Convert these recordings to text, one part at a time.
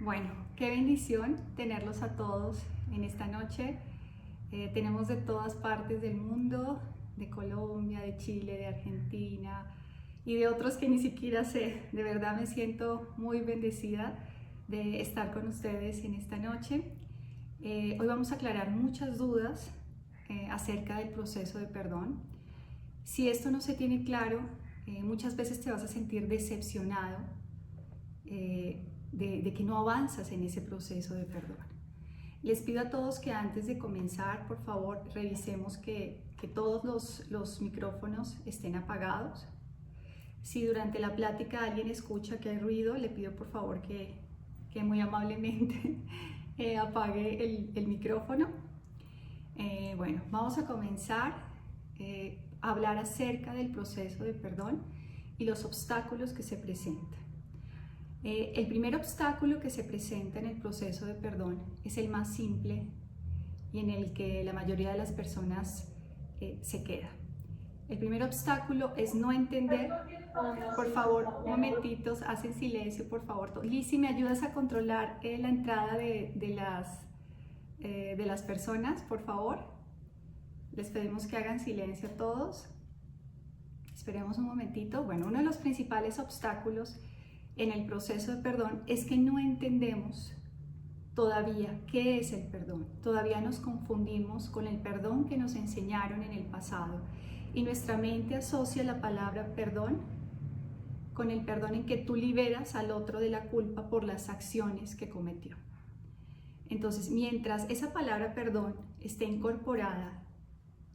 Bueno, qué bendición tenerlos a todos en esta noche. Tenemos de todas partes del mundo, de Colombia, de Chile, de Argentina y de otros que ni siquiera sé. De verdad me siento muy bendecida de estar con ustedes en esta noche. Hoy vamos a aclarar muchas dudas acerca del proceso de perdón. Si esto no se tiene claro, muchas veces te vas a sentir decepcionado de que no avanzas en ese proceso de perdón. Les pido a todos que antes de comenzar, por favor, revisemos que todos los micrófonos estén apagados. Si durante la plática alguien escucha que hay ruido, le pido por favor que muy amablemente apague el micrófono. Bueno, vamos a comenzar a hablar acerca del proceso de perdón y los obstáculos que se presentan. El primer obstáculo que se presenta en el proceso de perdón es el más simple y en el que la mayoría de las personas se queda. El primer obstáculo es no entender. Por favor, momentitos, hacen silencio, por favor. Lizzy, ¿me ayudas a controlar la entrada de las personas, por favor? Les pedimos que hagan silencio todos. Esperemos un momentito. Bueno, uno de los principales obstáculos en el proceso de perdón es que no entendemos todavía qué es el perdón. Todavía nos confundimos con el perdón que nos enseñaron en el pasado y nuestra mente asocia la palabra perdón con el perdón en que tú liberas al otro de la culpa por las acciones que cometió. Entonces, mientras esa palabra perdón esté incorporada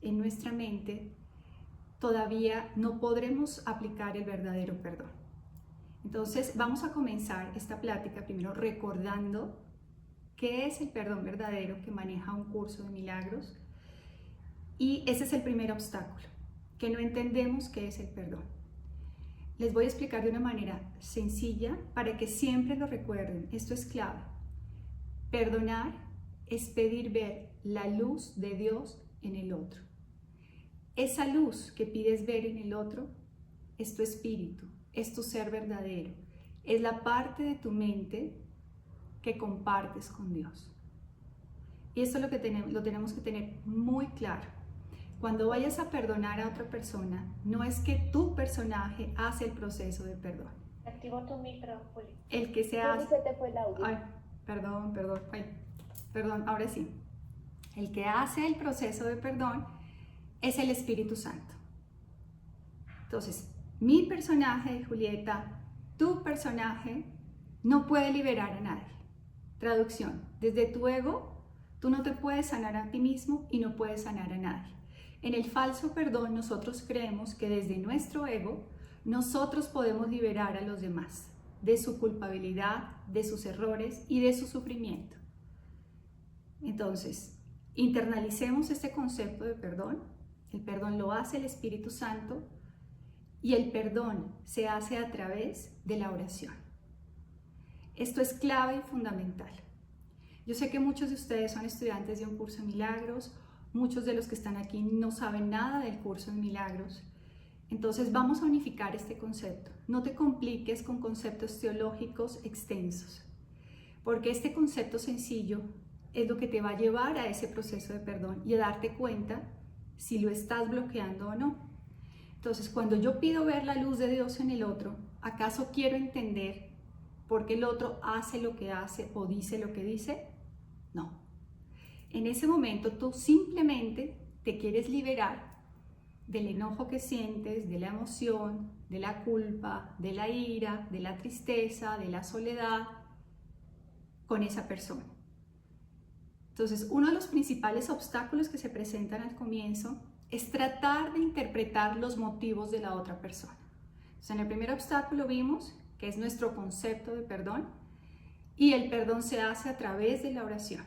en nuestra mente, todavía no podremos aplicar el verdadero perdón. Entonces vamos a comenzar esta plática primero recordando qué es el perdón verdadero que maneja un curso de milagros, y ese es el primer obstáculo, que no entendemos qué es el perdón. Les voy a explicar de una manera sencilla para que siempre lo recuerden. Esto es clave. Perdonar es pedir ver la luz de Dios en el otro. Esa luz que pides ver en el otro es tu espíritu, es tu ser verdadero, es la parte de tu mente que compartes con Dios. Y esto es lo tenemos que tener muy claro. Cuando vayas a perdonar a otra persona, no es que tu personaje hace el proceso de perdón. Activo tu micrófono. El que se hace... Se te fue el audio. Ay, perdón, ahora sí. El que hace el proceso de perdón es el Espíritu Santo. Entonces, mi personaje, Julieta, tu personaje, no puede liberar a nadie. Traducción: desde tu ego, tú no te puedes sanar a ti mismo y no puedes sanar a nadie. En el falso perdón, nosotros creemos que desde nuestro ego, nosotros podemos liberar a los demás de su culpabilidad, de sus errores y de su sufrimiento. Entonces, internalicemos este concepto de perdón. El perdón lo hace el Espíritu Santo y el perdón se hace a través de la oración. Esto es clave y fundamental. Yo sé que muchos de ustedes son estudiantes de un curso de milagros, muchos de los que están aquí no saben nada del curso de milagros. Entonces vamos a unificar este concepto. No te compliques con conceptos teológicos extensos, porque este concepto sencillo es lo que te va a llevar a ese proceso de perdón y a darte cuenta si lo estás bloqueando o no. Entonces, cuando yo pido ver la luz de Dios en el otro, ¿acaso quiero entender por qué el otro hace lo que hace o dice lo que dice? No. En ese momento tú simplemente te quieres liberar del enojo que sientes, de la emoción, de la culpa, de la ira, de la tristeza, de la soledad con esa persona. Entonces, uno de los principales obstáculos que se presentan al comienzo es tratar de interpretar los motivos de la otra persona. Entonces, en el primer obstáculo vimos que es nuestro concepto de perdón, y el perdón se hace a través de la oración.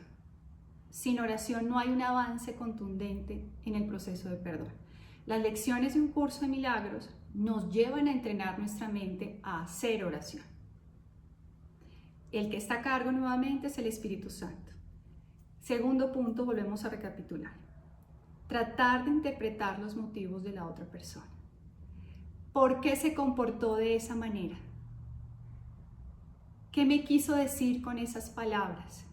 Sin oración no hay un avance contundente en el proceso de perdón. Las lecciones de un curso de milagros nos llevan a entrenar nuestra mente a hacer oración. El que está a cargo nuevamente es el Espíritu Santo. Segundo punto, volvemos a recapitular. Tratar de interpretar los motivos de la otra persona. ¿Por qué se comportó de esa manera? ¿Qué me quiso decir con esas palabras?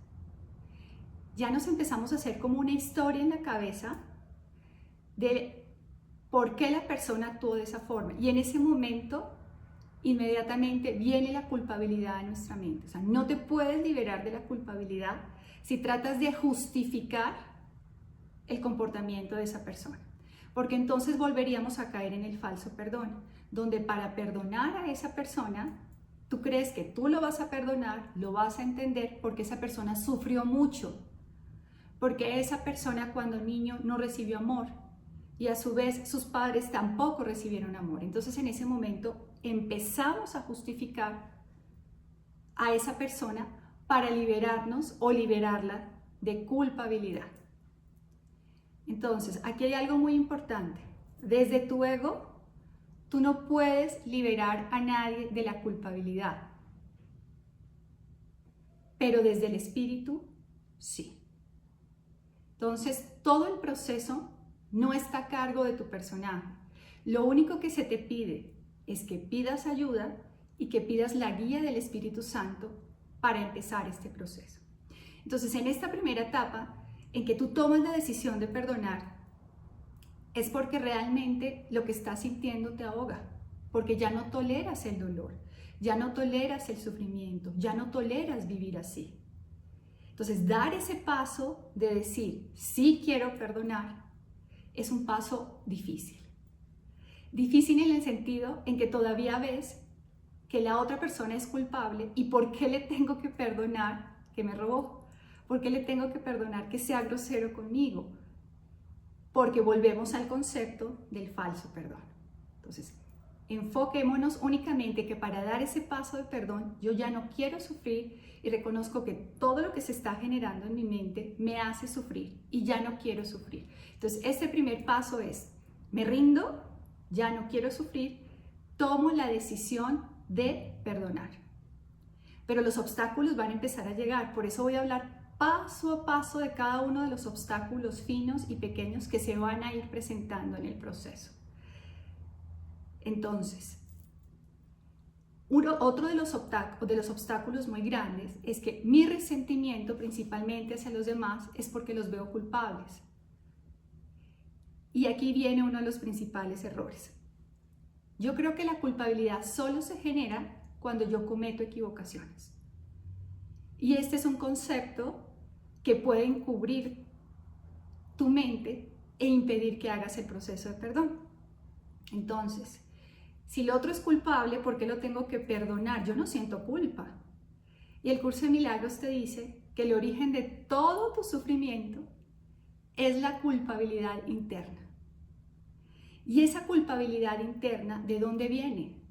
Ya nos empezamos a hacer como una historia en la cabeza de por qué la persona actuó de esa forma. Y en ese momento, inmediatamente viene la culpabilidad a nuestra mente. O sea, no te puedes liberar de la culpabilidad si tratas de justificar el comportamiento de esa persona. Porque entonces volveríamos a caer en el falso perdón, donde para perdonar a esa persona, tú crees que tú lo vas a perdonar, lo vas a entender porque esa persona sufrió mucho, porque esa persona cuando niño no recibió amor y a su vez sus padres tampoco recibieron amor. Entonces en ese momento empezamos a justificar a esa persona para liberarnos o liberarla de culpabilidad. Entonces, aquí hay algo muy importante. Desde tu ego, tú no puedes liberar a nadie de la culpabilidad. Pero desde el espíritu, sí. Entonces, todo el proceso no está a cargo de tu personaje. Lo único que se te pide es que pidas ayuda y que pidas la guía del Espíritu Santo para empezar este proceso. Entonces, en esta primera etapa, en que tú tomas la decisión de perdonar, es porque realmente lo que estás sintiendo te ahoga, porque ya no toleras el dolor, ya no toleras el sufrimiento, ya no toleras vivir así. Entonces, dar ese paso de decir, sí quiero perdonar, es un paso difícil. Difícil en el sentido en que todavía ves que la otra persona es culpable y por qué le tengo que perdonar que me robó. ¿Por qué le tengo que perdonar que sea grosero conmigo? Porque volvemos al concepto del falso perdón. Entonces, enfoquémonos únicamente que para dar ese paso de perdón, yo ya no quiero sufrir y reconozco que todo lo que se está generando en mi mente me hace sufrir y ya no quiero sufrir. Entonces, este primer paso es, me rindo, ya no quiero sufrir, tomo la decisión de perdonar. Pero los obstáculos van a empezar a llegar, por eso voy a hablar paso a paso de cada uno de los obstáculos finos y pequeños que se van a ir presentando en el proceso. Entonces, otro de los obstáculos muy grandes es que mi resentimiento principalmente hacia los demás es porque los veo culpables. Y aquí viene uno de los principales errores. Yo creo que la culpabilidad solo se genera cuando yo cometo equivocaciones. Y este es un concepto que puede encubrir tu mente e impedir que hagas el proceso de perdón. Entonces, si el otro es culpable, ¿por qué lo tengo que perdonar? Yo no siento culpa. Y el curso de milagros te dice que el origen de todo tu sufrimiento es la culpabilidad interna. Y esa culpabilidad interna, ¿de dónde viene?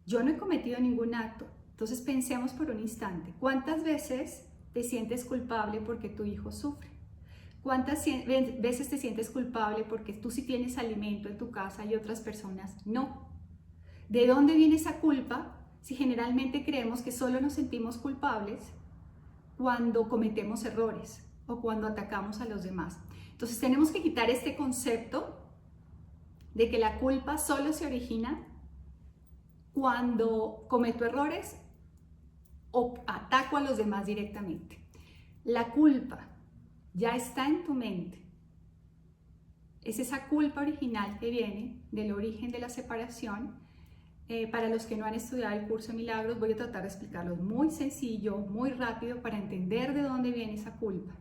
Yo no he cometido ningún acto. Entonces pensemos por un instante, ¿cuántas veces te sientes culpable porque tu hijo sufre? ¿Cuántas veces te sientes culpable porque tú sí tienes alimento en tu casa y otras personas no? ¿De dónde viene esa culpa si generalmente creemos que solo nos sentimos culpables cuando cometemos errores o cuando atacamos a los demás? Entonces tenemos que quitar este concepto de que la culpa solo se origina cuando cometo errores o ataco a los demás directamente. La culpa ya está en tu mente. Es esa culpa original que viene del origen de la separación. Para los que no han estudiado el curso de milagros, voy a tratar de explicarlo muy sencillo, muy rápido para entender de dónde viene esa culpa.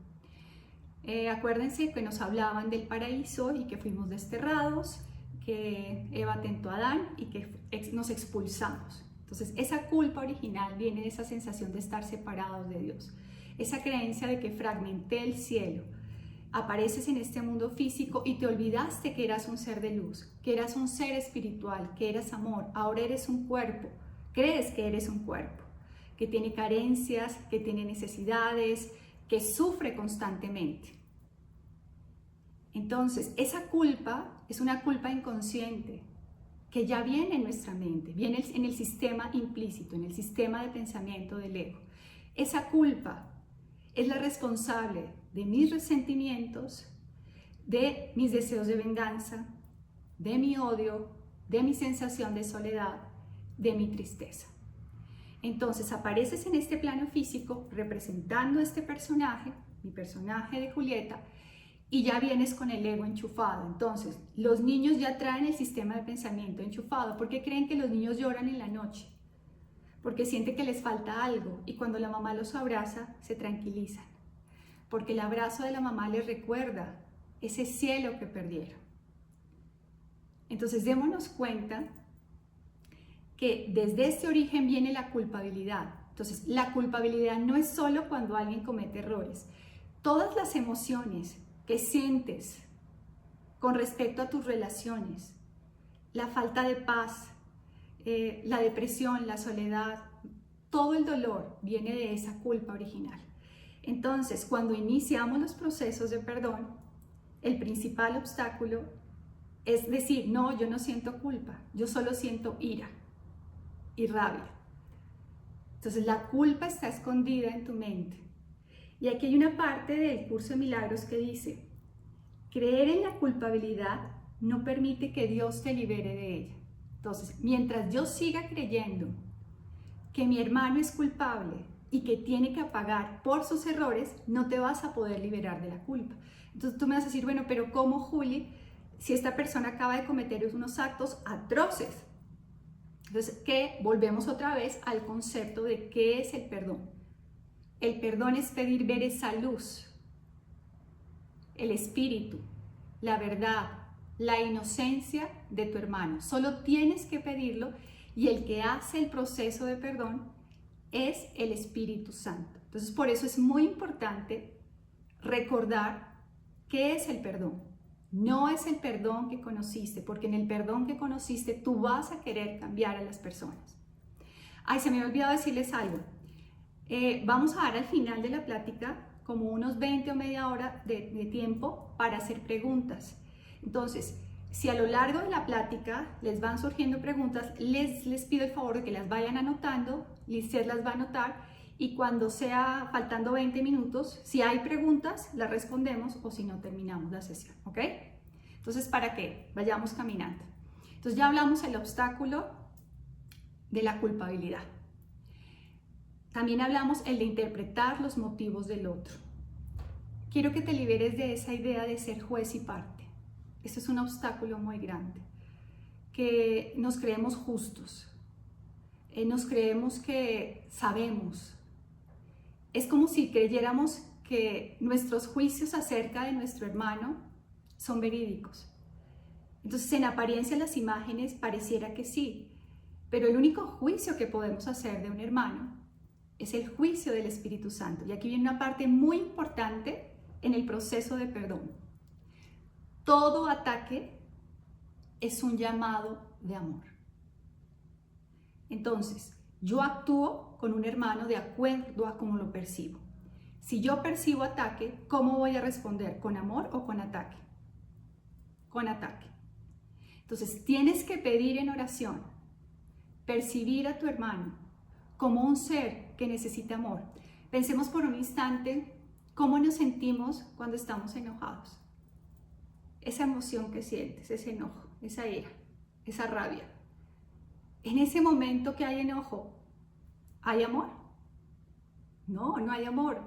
Acuérdense que nos hablaban del paraíso y que fuimos desterrados, que Eva tentó a Adán y que nos expulsamos. Entonces, esa culpa original viene de esa sensación de estar separados de Dios. Esa creencia de que fragmenté el cielo. Apareces en este mundo físico y te olvidaste que eras un ser de luz, que eras un ser espiritual, que eras amor. Ahora eres un cuerpo. Crees que eres un cuerpo, que tiene carencias, que tiene necesidades, que sufre constantemente. Entonces, esa culpa es una culpa inconsciente que ya viene en nuestra mente, viene en el sistema implícito, en el sistema de pensamiento del ego. Esa culpa es la responsable de mis resentimientos, de mis deseos de venganza, de mi odio, de mi sensación de soledad, de mi tristeza. Entonces apareces en este plano físico representando a este personaje, mi personaje de Julieta, y ya vienes con el ego enchufado. Entonces, los niños ya traen el sistema de pensamiento enchufado. ¿Por qué creen que los niños lloran en la noche? Porque sienten que les falta algo y cuando la mamá los abraza, se tranquilizan. Porque el abrazo de la mamá les recuerda ese cielo que perdieron. Entonces, démonos cuenta que desde este origen viene la culpabilidad. Entonces, la culpabilidad no es solo cuando alguien comete errores. Todas las emociones que sientes con respecto a tus relaciones, la falta de paz, la depresión, la soledad, todo el dolor viene de esa culpa original. Entonces, cuando iniciamos los procesos de perdón, el principal obstáculo es decir, no, yo no siento culpa, yo solo siento ira y rabia. Entonces, la culpa está escondida en tu mente. Y aquí hay una parte del curso de milagros que dice, creer en la culpabilidad no permite que Dios te libere de ella. Entonces, mientras yo siga creyendo que mi hermano es culpable y que tiene que pagar por sus errores, no te vas a poder liberar de la culpa. Entonces tú me vas a decir, bueno, pero ¿cómo, Juli, si esta persona acaba de cometer unos actos atroces? Entonces, ¿qué? Volvemos otra vez al concepto de qué es el perdón. El perdón es pedir ver esa luz, el espíritu, la verdad, la inocencia de tu hermano. Solo tienes que pedirlo y el que hace el proceso de perdón es el Espíritu Santo. Entonces, por eso es muy importante recordar qué es el perdón. No es el perdón que conociste, porque en el perdón que conociste tú vas a querer cambiar a las personas. Ay, se me había olvidado decirles algo. Vamos a dar al final de la plática como unos 20 o media hora de tiempo para hacer preguntas. Entonces, si a lo largo de la plática les van surgiendo preguntas, les pido el favor de que las vayan anotando, Lizeth las va a anotar y cuando sea faltando 20 minutos, si hay preguntas, las respondemos o si no, terminamos la sesión, ¿ok? Entonces, para que vayamos caminando. Entonces, ya hablamos del obstáculo de la culpabilidad. También hablamos el de interpretar los motivos del otro. Quiero que te liberes de esa idea de ser juez y parte. Esto es un obstáculo muy grande. Que nos creemos justos. Nos creemos que sabemos. Es como si creyéramos que nuestros juicios acerca de nuestro hermano son verídicos. Entonces, en apariencia las imágenes pareciera que sí, pero el único juicio que podemos hacer de un hermano es el juicio del Espíritu Santo. Y aquí viene una parte muy importante en el proceso de perdón. Todo ataque es un llamado de amor. Entonces, yo actúo con un hermano de acuerdo a cómo lo percibo. Si yo percibo ataque, ¿cómo voy a responder? ¿Con amor o con ataque? Con ataque. Entonces, tienes que pedir en oración, percibir a tu hermano como un ser que necesita amor. Pensemos por un instante cómo nos sentimos cuando estamos enojados. Esa emoción que sientes, ese enojo, esa ira, esa rabia. En ese momento que hay enojo, ¿hay amor? No, no hay amor.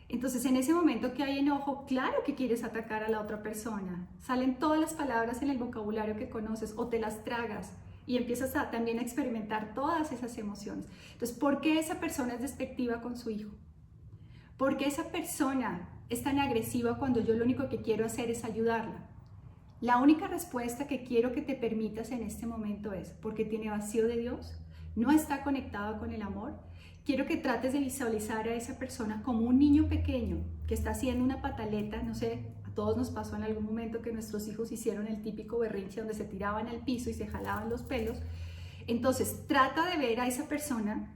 Entonces, en ese momento que hay enojo, claro que quieres atacar a la otra persona. Salen todas las palabras en el vocabulario que conoces o te las tragas y empiezas también a experimentar todas esas emociones. Entonces, ¿por qué esa persona es despectiva con su hijo? ¿Por qué esa persona es tan agresiva cuando yo lo único que quiero hacer es ayudarla? La única respuesta que quiero que te permitas en este momento es porque tiene vacío de Dios, no está conectado con el amor. Quiero que trates de visualizar a esa persona como un niño pequeño que está haciendo una pataleta. No sé, a todos nos pasó en algún momento que nuestros hijos hicieron el típico berrinche donde se tiraban al piso y se jalaban los pelos. Entonces, trata de ver a esa persona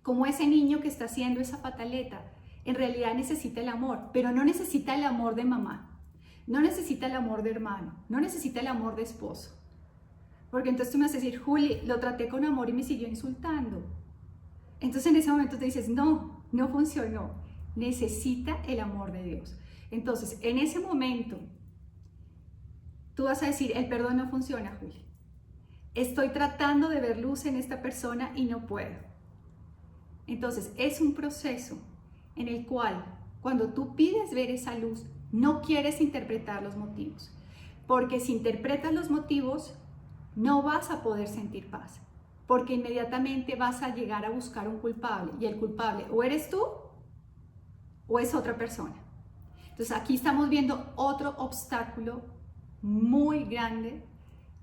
como ese niño que está haciendo esa pataleta. En realidad necesita el amor, pero no necesita el amor de mamá. No necesita el amor de hermano, no necesita el amor de esposo. Porque entonces tú me vas a decir, Juli, lo traté con amor y me siguió insultando. Entonces en ese momento te dices, no, no funcionó. Necesita el amor de Dios. Entonces, en ese momento, tú vas a decir, el perdón no funciona, Juli. Estoy tratando de ver luz en esta persona y no puedo. Entonces, es un proceso en el cual, cuando tú pides ver esa luz, no quieres interpretar los motivos. Porque si interpretas los motivos, no vas a poder sentir paz. Porque inmediatamente vas a llegar a buscar un culpable. Y el culpable o eres tú o es otra persona. Entonces, aquí estamos viendo otro obstáculo muy grande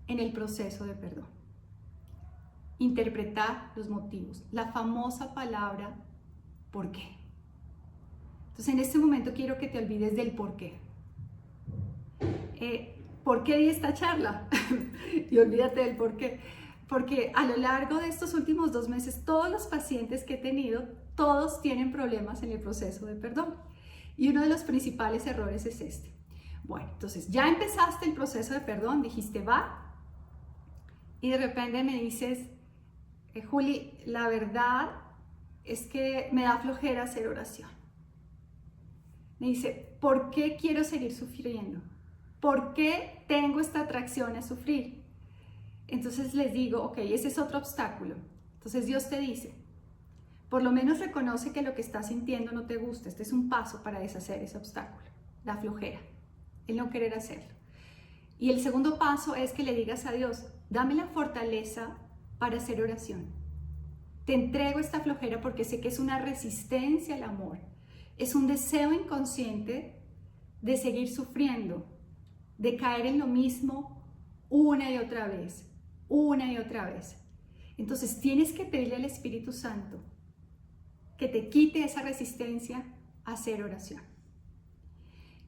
en el proceso de perdón. Interpretar los motivos. La famosa palabra ¿por qué? Entonces, en este momento quiero que te olvides del por qué. ¿Por qué di esta charla? Y olvídate del por qué. Porque a lo largo de estos últimos 2 meses, todos los pacientes que he tenido, todos tienen problemas en el proceso de perdón. Y uno de los principales errores es este. Bueno, entonces ya empezaste el proceso de perdón, dijiste va, y de repente me dices, Juli, la verdad es que me da flojera hacer oración. Me dice, ¿por qué quiero seguir sufriendo? ¿Por qué tengo esta atracción a sufrir? Entonces les digo, ok, ese es otro obstáculo. Entonces Dios te dice, por lo menos reconoce que lo que estás sintiendo no te gusta. Este es un paso para deshacer ese obstáculo, la flojera, el no querer hacerlo. Y el segundo paso es que le digas a Dios, dame la fortaleza para hacer oración. Te entrego esta flojera porque sé que es una resistencia al amor. Es un deseo inconsciente de seguir sufriendo, de caer en lo mismo una y otra vez, una y otra vez. Entonces tienes que pedirle al Espíritu Santo que te quite esa resistencia a hacer oración.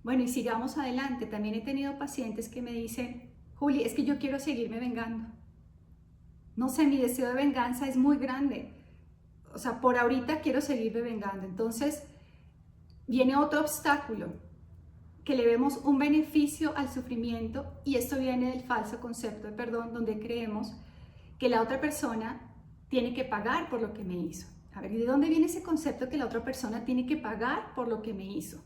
Bueno, y sigamos adelante. También he tenido pacientes que me dicen, Juli, es que yo quiero seguirme vengando. No sé, mi deseo de venganza es muy grande. O sea, por ahorita quiero seguirme vengando. Entonces, viene otro obstáculo, que le vemos un beneficio al sufrimiento, y esto viene del falso concepto de perdón, donde creemos que la otra persona tiene que pagar por lo que me hizo. A ver, ¿y de dónde viene ese concepto que la otra persona tiene que pagar por lo que me hizo?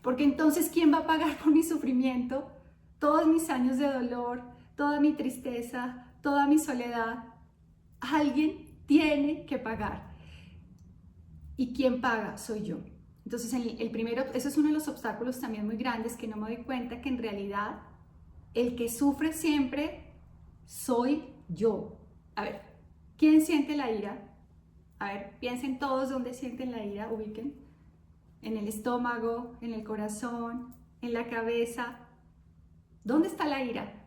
Porque entonces, ¿quién va a pagar por mi sufrimiento? Todos mis años de dolor, toda mi tristeza, toda mi soledad. Alguien tiene que pagar. ¿Y quién paga? Soy yo. Entonces, el primero, eso es uno de los obstáculos también muy grandes, que no me doy cuenta que en realidad el que sufre siempre soy yo. A ver, ¿quién siente la ira? A ver, piensen todos dónde sienten la ira, ubiquen. En el estómago, en el corazón, en la cabeza. ¿Dónde está la ira?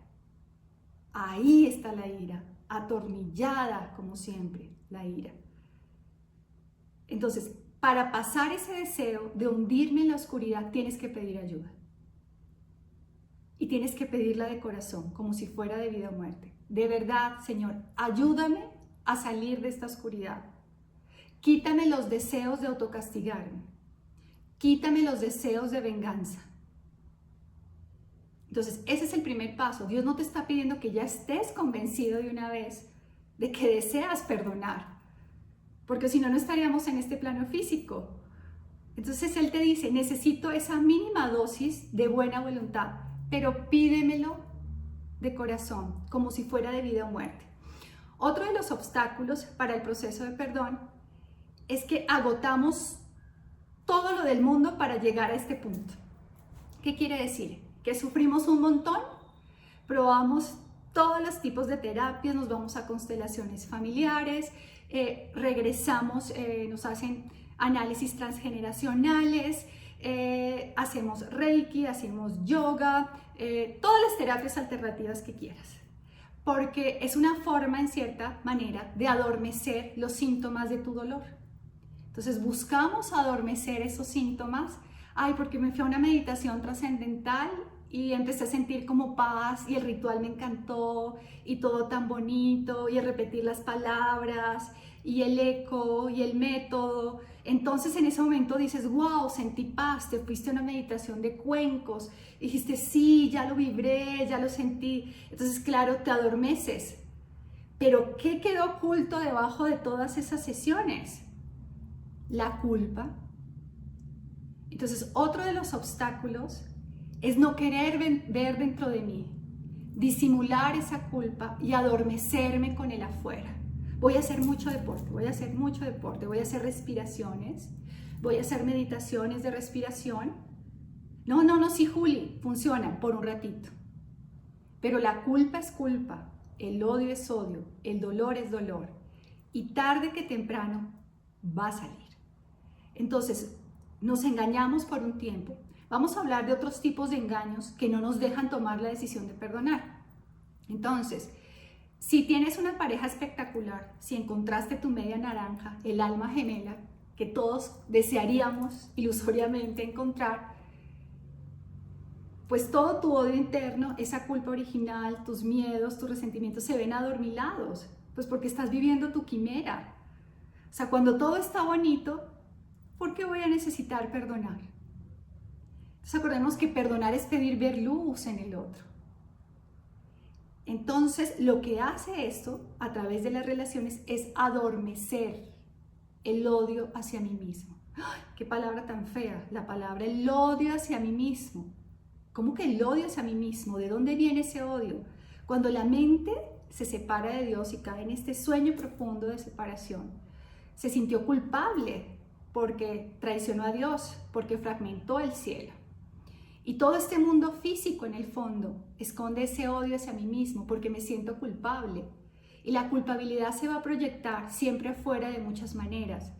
Ahí está la ira, atornillada como siempre, la ira. Entonces, para pasar ese deseo de hundirme en la oscuridad, tienes que pedir ayuda. Y tienes que pedirla de corazón, como si fuera de vida o muerte. De verdad, Señor, ayúdame a salir de esta oscuridad. Quítame los deseos de autocastigarme. Quítame los deseos de venganza. Entonces, ese es el primer paso. Dios no te está pidiendo que ya estés convencido de una vez de que deseas perdonar, porque si no, no estaríamos en este plano físico. Entonces Él te dice, necesito esa mínima dosis de buena voluntad, pero pídemelo de corazón, como si fuera de vida o muerte. Otro de los obstáculos para el proceso de perdón es que agotamos todo lo del mundo para llegar a este punto. ¿Qué quiere decir? Que sufrimos un montón, probamos todos los tipos de terapias, nos vamos a constelaciones familiares, regresamos, nos hacen análisis transgeneracionales, hacemos Reiki, hacemos yoga, todas las terapias alternativas que quieras, porque es una forma, en cierta manera, de adormecer los síntomas de tu dolor. Entonces buscamos adormecer esos síntomas. Ay, porque me fui a una meditación trascendental y empecé a sentir como paz, y el ritual me encantó, y todo tan bonito, y el repetir las palabras, y el eco, y el método. Entonces en ese momento dices, wow, sentí paz, te fuiste a una meditación de cuencos, y dijiste, sí, ya lo vibré, ya lo sentí. Entonces, claro, te adormeces. Pero ¿qué quedó oculto debajo de todas esas sesiones? La culpa. Entonces, otro de los obstáculos es no querer ver dentro de mí, disimular esa culpa y adormecerme con el afuera. voy a hacer mucho deporte, voy a hacer respiraciones, voy a hacer meditaciones de respiración. No, sí, Juli, funciona por un ratito. Pero la culpa es culpa, el odio es odio, el dolor es dolor. Y tarde que temprano va a salir. Entonces, nos engañamos por un tiempo. Vamos a hablar de otros tipos de engaños que no nos dejan tomar la decisión de perdonar. Entonces, si tienes una pareja espectacular, si encontraste tu media naranja, el alma gemela, que todos desearíamos ilusoriamente encontrar, pues todo tu odio interno, esa culpa original, tus miedos, tus resentimientos se ven adormilados, pues porque estás viviendo tu quimera. O sea, cuando todo está bonito, ¿por qué voy a necesitar perdonar? Entonces acordemos que perdonar es pedir ver luz en el otro. Entonces, lo que hace esto a través de las relaciones es adormecer el odio hacia mí mismo. ¡Ay, qué palabra tan fea! La palabra el odio hacia mí mismo. ¿Cómo que el odio hacia mí mismo? ¿De dónde viene ese odio? Cuando la mente se separa de Dios y cae en este sueño profundo de separación, se sintió culpable porque traicionó a Dios, porque fragmentó el cielo. Y todo este mundo físico en el fondo esconde ese odio hacia mí mismo porque me siento culpable. Y la culpabilidad se va a proyectar siempre afuera de muchas maneras.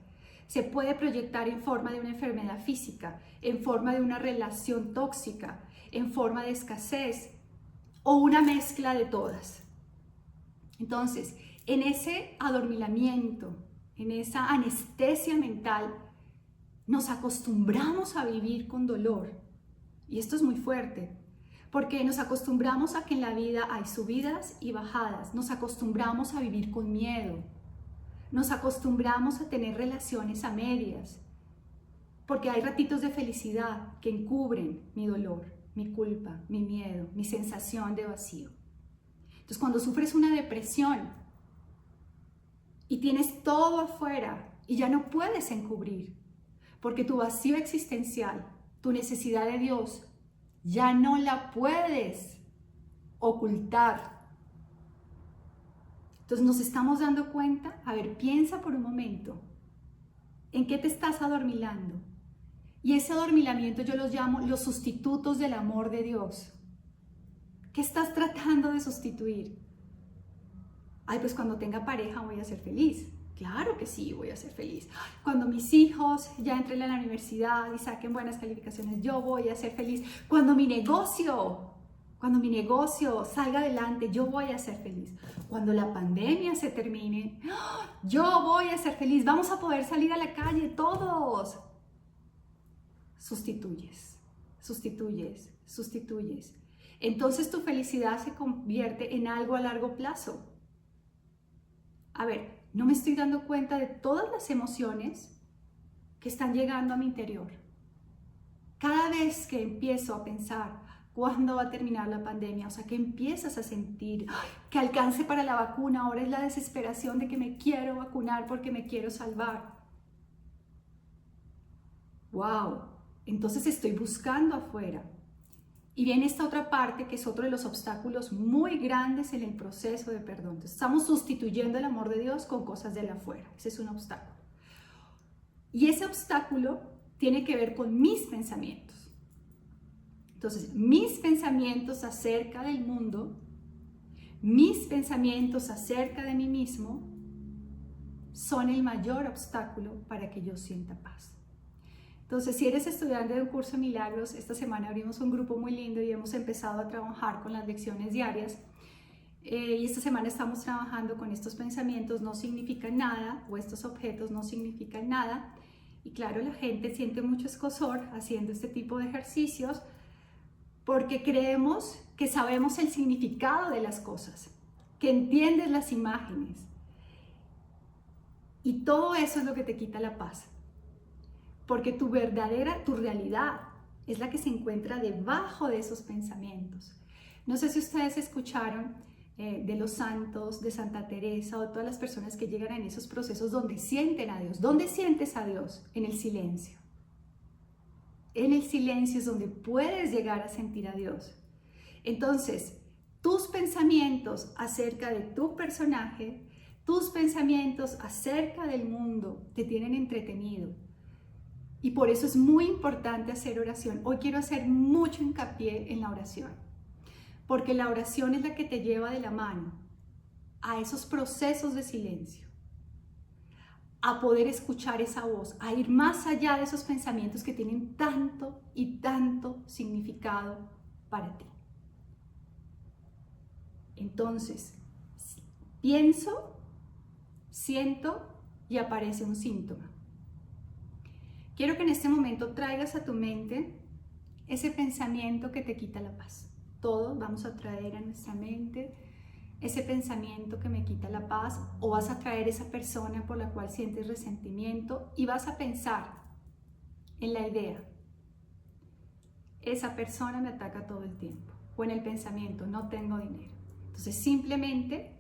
Se puede proyectar en forma de una enfermedad física, en forma de una relación tóxica, en forma de escasez o una mezcla de todas. Entonces, en ese adormilamiento, en esa anestesia mental, nos acostumbramos a vivir con dolor. Y esto es muy fuerte, porque nos acostumbramos a que en la vida hay subidas y bajadas, nos acostumbramos a vivir con miedo, nos acostumbramos a tener relaciones a medias, porque hay ratitos de felicidad que encubren mi dolor, mi culpa, mi miedo, mi sensación de vacío. Entonces, cuando sufres una depresión y tienes todo afuera y ya no puedes encubrir, porque tu vacío existencial, tu necesidad de Dios, ya no la puedes ocultar. Entonces nos estamos dando cuenta, a ver, piensa por un momento, ¿en qué te estás adormilando? Y ese adormilamiento yo los llamo los sustitutos del amor de Dios. ¿Qué estás tratando de sustituir? Ay, pues cuando tenga pareja voy a ser feliz. Claro que sí, voy a ser feliz. Cuando mis hijos ya entren a la universidad y saquen buenas calificaciones, yo voy a ser feliz. Cuando mi negocio salga adelante, yo voy a ser feliz. Cuando la pandemia se termine, yo voy a ser feliz. Vamos a poder salir a la calle todos. Sustituyes. Entonces tu felicidad se convierte en algo a largo plazo. A ver, no me estoy dando cuenta de todas las emociones que están llegando a mi interior. Cada vez que empiezo a pensar cuándo va a terminar la pandemia, o sea, que empiezas a sentir que alcance para la vacuna, ahora es la desesperación de que me quiero vacunar porque me quiero salvar. ¡Wow! Entonces estoy buscando afuera. Y viene esta otra parte que es otro de los obstáculos muy grandes en el proceso de perdón. Entonces, estamos sustituyendo el amor de Dios con cosas de afuera. Ese es un obstáculo. Y ese obstáculo tiene que ver con mis pensamientos. Entonces, mis pensamientos acerca del mundo, mis pensamientos acerca de mí mismo, son el mayor obstáculo para que yo sienta paz. Entonces, si eres estudiante de un curso de milagros, esta semana abrimos un grupo muy lindo y hemos empezado a trabajar con las lecciones diarias. Y esta semana estamos trabajando con estos pensamientos, no significan nada, o estos objetos no significan nada. Y claro, la gente siente mucho escozor haciendo este tipo de ejercicios porque creemos que sabemos el significado de las cosas, que entiendes las imágenes. Y todo eso es lo que te quita la paz. Porque tu realidad es la que se encuentra debajo de esos pensamientos. No sé si ustedes escucharon de los santos, de Santa Teresa o de todas las personas que llegan en esos procesos donde sienten a Dios. ¿Dónde sientes a Dios? En el silencio. En el silencio es donde puedes llegar a sentir a Dios. Entonces, tus pensamientos acerca de tu personaje, tus pensamientos acerca del mundo te tienen entretenido. Y por eso es muy importante hacer oración. Hoy quiero hacer mucho hincapié en la oración, porque la oración es la que te lleva de la mano a esos procesos de silencio, a poder escuchar esa voz, a ir más allá de esos pensamientos que tienen tanto y tanto significado para ti. Entonces, pienso, siento y aparece un síntoma. Quiero que en este momento traigas a tu mente ese pensamiento que te quita la paz. Todos vamos a traer a nuestra mente ese pensamiento que me quita la paz, o vas a traer esa persona por la cual sientes resentimiento y vas a pensar en la idea: esa persona me ataca todo el tiempo, o en el pensamiento: no tengo dinero. Entonces simplemente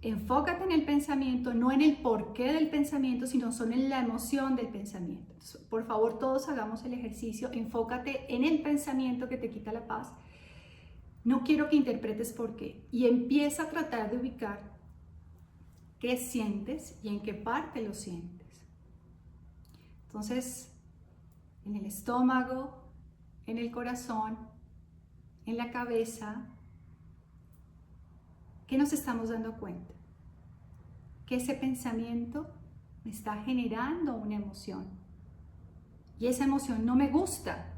enfócate en el pensamiento, no en el porqué del pensamiento, sino solo en la emoción del pensamiento. Entonces, por favor, todos hagamos el ejercicio, enfócate en el pensamiento que te quita la paz. No quiero que interpretes por qué, y empieza a tratar de ubicar qué sientes y en qué parte lo sientes. Entonces, en el estómago, en el corazón, en la cabeza, ¿qué nos estamos dando cuenta? Que ese pensamiento me está generando una emoción, y esa emoción no me gusta.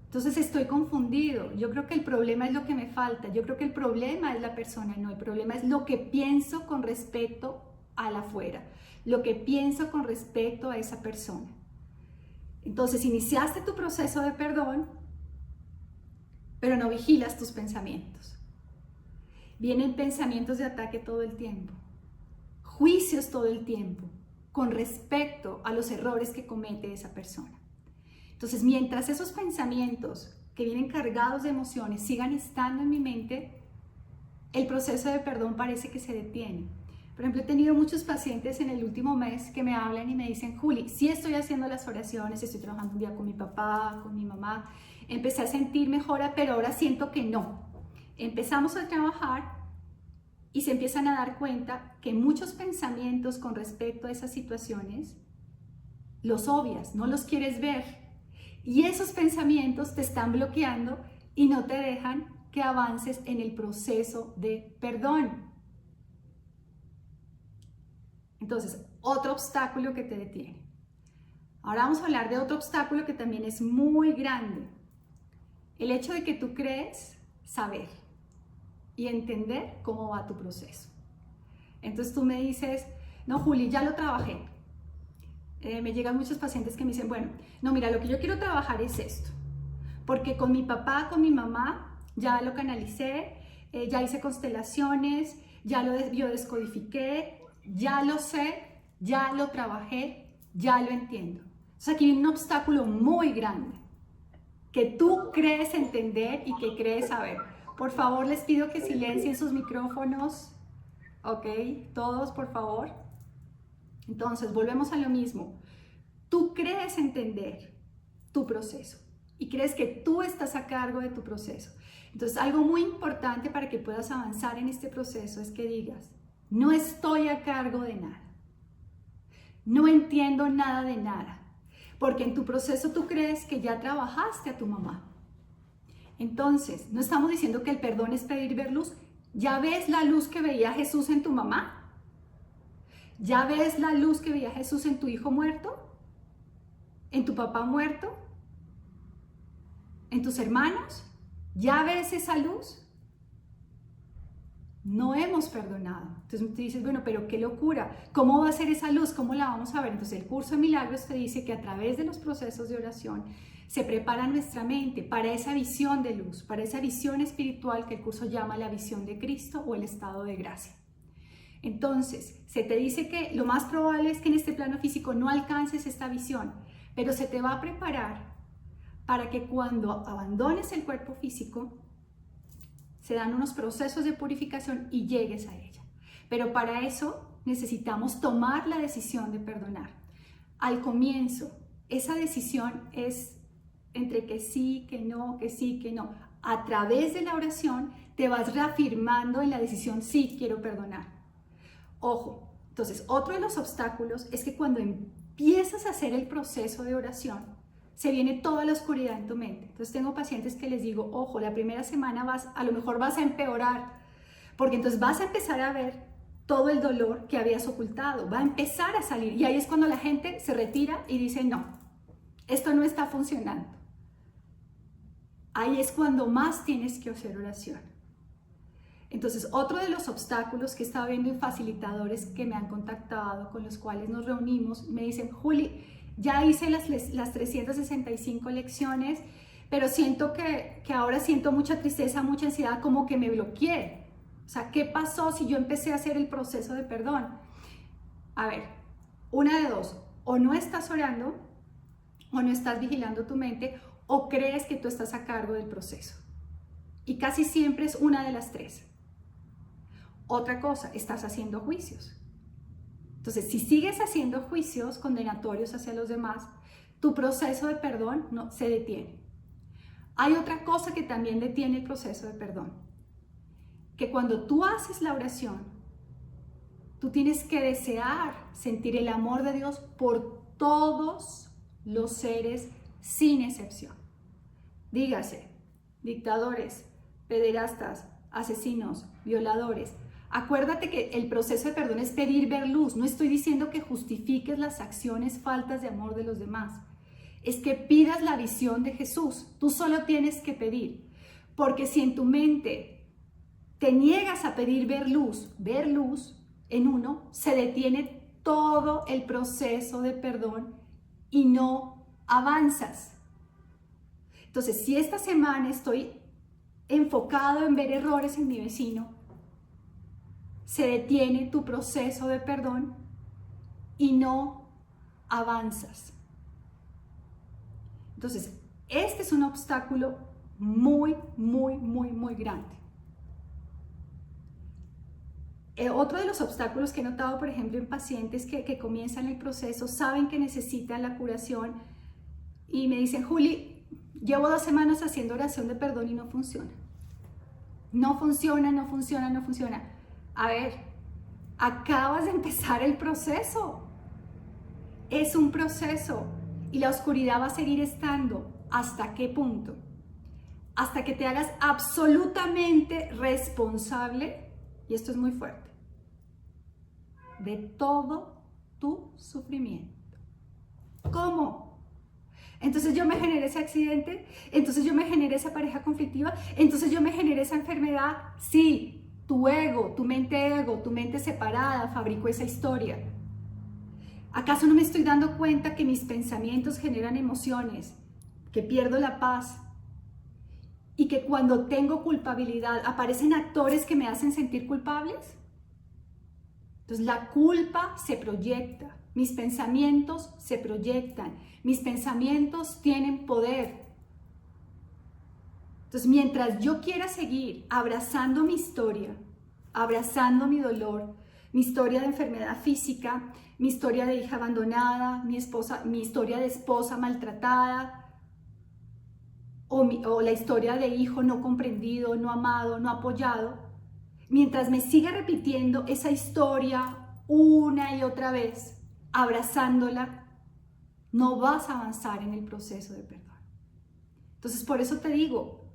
Entonces estoy confundido. Yo creo que el problema es lo que me falta. Yo creo que el problema es la persona. No, el problema es lo que pienso con respecto al afuera, lo que pienso con respecto a esa persona. Entonces iniciaste tu proceso de perdón, pero no vigilas tus pensamientos. Vienen pensamientos de ataque todo el tiempo, juicios todo el tiempo con respecto a los errores que comete esa persona. Entonces, mientras esos pensamientos que vienen cargados de emociones sigan estando en mi mente, el proceso de perdón parece que se detiene. Por ejemplo, he tenido muchos pacientes en el último mes que me hablan y me dicen: Juli, sí estoy haciendo las oraciones, estoy trabajando un día con mi papá, con mi mamá, empecé a sentir mejora, pero ahora siento que no. Empezamos a trabajar y se empiezan a dar cuenta que muchos pensamientos con respecto a esas situaciones los obvias, no los quieres ver. Y esos pensamientos te están bloqueando y no te dejan que avances en el proceso de perdón. Entonces, otro obstáculo que te detiene. Ahora vamos a hablar de otro obstáculo que también es muy grande. El hecho de que tú crees saber y entender cómo va tu proceso. Entonces tú me dices: no, Juli, ya lo trabajé. Me llegan muchos pacientes que me dicen: bueno, no, mira, lo que yo quiero trabajar es esto, porque con mi papá, con mi mamá, ya lo canalicé, ya hice constelaciones, ya lo biodescodifiqué, ya lo sé, ya lo trabajé, ya lo entiendo. Entonces aquí viene un obstáculo muy grande, que tú crees entender y que crees saber. Por favor, les pido que silencien sus micrófonos, ¿ok? Todos, por favor. Entonces, volvemos a lo mismo. Tú crees entender tu proceso y crees que tú estás a cargo de tu proceso. Entonces, algo muy importante para que puedas avanzar en este proceso es que digas: no estoy a cargo de nada. No entiendo nada de nada. Porque en tu proceso tú crees que ya trabajaste a tu mamá. Entonces, no estamos diciendo que el perdón es pedir ver luz. ¿Ya ves la luz que veía Jesús en tu mamá? ¿Ya ves la luz que veía Jesús en tu hijo muerto? ¿En tu papá muerto? ¿En tus hermanos? ¿Ya ves esa luz? No hemos perdonado. Entonces tú dices: bueno, pero qué locura. ¿Cómo va a ser esa luz? ¿Cómo la vamos a ver? Entonces el curso de milagros te dice que a través de los procesos de oración se prepara nuestra mente para esa visión de luz, para esa visión espiritual que el curso llama la visión de Cristo o el estado de gracia. Entonces, se te dice que lo más probable es que en este plano físico no alcances esta visión, pero se te va a preparar para que cuando abandones el cuerpo físico, se dan unos procesos de purificación y llegues a ella. Pero para eso necesitamos tomar la decisión de perdonar. Al comienzo, esa decisión es entre que sí, que no, que sí, que no. A través de la oración te vas reafirmando en la decisión: sí, quiero perdonar. Ojo, entonces otro de los obstáculos es que cuando empiezas a hacer el proceso de oración, se viene toda la oscuridad en tu mente. Entonces tengo pacientes que les digo, ojo, la primera semana a lo mejor vas a empeorar, porque entonces vas a empezar a ver todo el dolor que habías ocultado, va a empezar a salir. Y ahí es cuando la gente se retira y dice, no, esto no está funcionando. Ahí es cuando más tienes que hacer oración. Entonces, otro de los obstáculos que he estado viendo en facilitadores que me han contactado, con los cuales nos reunimos, me dicen, Juli, ya hice las 365 lecciones, pero siento que ahora siento mucha tristeza, mucha ansiedad, como que me bloqueé. O sea, ¿qué pasó si yo empecé a hacer el proceso de perdón? A ver, una de dos, o no estás orando, o no estás vigilando tu mente, o crees que tú estás a cargo del proceso. Y casi siempre es una de las tres. Otra cosa, estás haciendo juicios. Entonces, si sigues haciendo juicios condenatorios hacia los demás, tu proceso de perdón no se detiene. Hay otra cosa que también detiene el proceso de perdón, que cuando tú haces la oración, tú tienes que desear sentir el amor de Dios por todos los seres sin excepción. Dígase, dictadores, pederastas, asesinos, violadores. Acuérdate que el proceso de perdón es pedir ver luz. No estoy diciendo que justifiques las acciones, faltas de amor de los demás. Es que pidas la visión de Jesús. Tú solo tienes que pedir. Porque si en tu mente te niegas a pedir ver luz en uno, se detiene todo el proceso de perdón y no avanzas. Entonces, si esta semana estoy enfocado en ver errores en mi vecino, se detiene tu proceso de perdón y no avanzas. Entonces, este es un obstáculo muy, muy, muy, muy grande. Otro de los obstáculos que he notado, por ejemplo, en pacientes que comienzan el proceso, saben que necesitan la curación y me dicen, Juli, llevo 2 semanas haciendo oración de perdón y no funciona. No funciona, no funciona, no funciona. A ver, acabas de empezar el proceso. Es un proceso y la oscuridad va a seguir estando. ¿Hasta qué punto? Hasta que te hagas absolutamente responsable, y esto es muy fuerte, de todo tu sufrimiento. ¿Cómo? Entonces yo me generé ese accidente, entonces yo me generé esa pareja conflictiva, entonces yo me generé esa enfermedad. Sí, tu ego, tu mente separada fabricó esa historia. ¿Acaso no me estoy dando cuenta que mis pensamientos generan emociones, que pierdo la paz y que cuando tengo culpabilidad aparecen actores que me hacen sentir culpables? Entonces la culpa se proyecta, mis pensamientos se proyectan, mis pensamientos tienen poder. Entonces mientras yo quiera seguir abrazando mi historia, abrazando mi dolor, mi historia de enfermedad física, mi historia de hija abandonada, mi historia de esposa maltratada, o la historia de hijo no comprendido, no amado, no apoyado, mientras me siga repitiendo esa historia una y otra vez, abrazándola, no vas a avanzar en el proceso de perdón. Entonces, por eso te digo,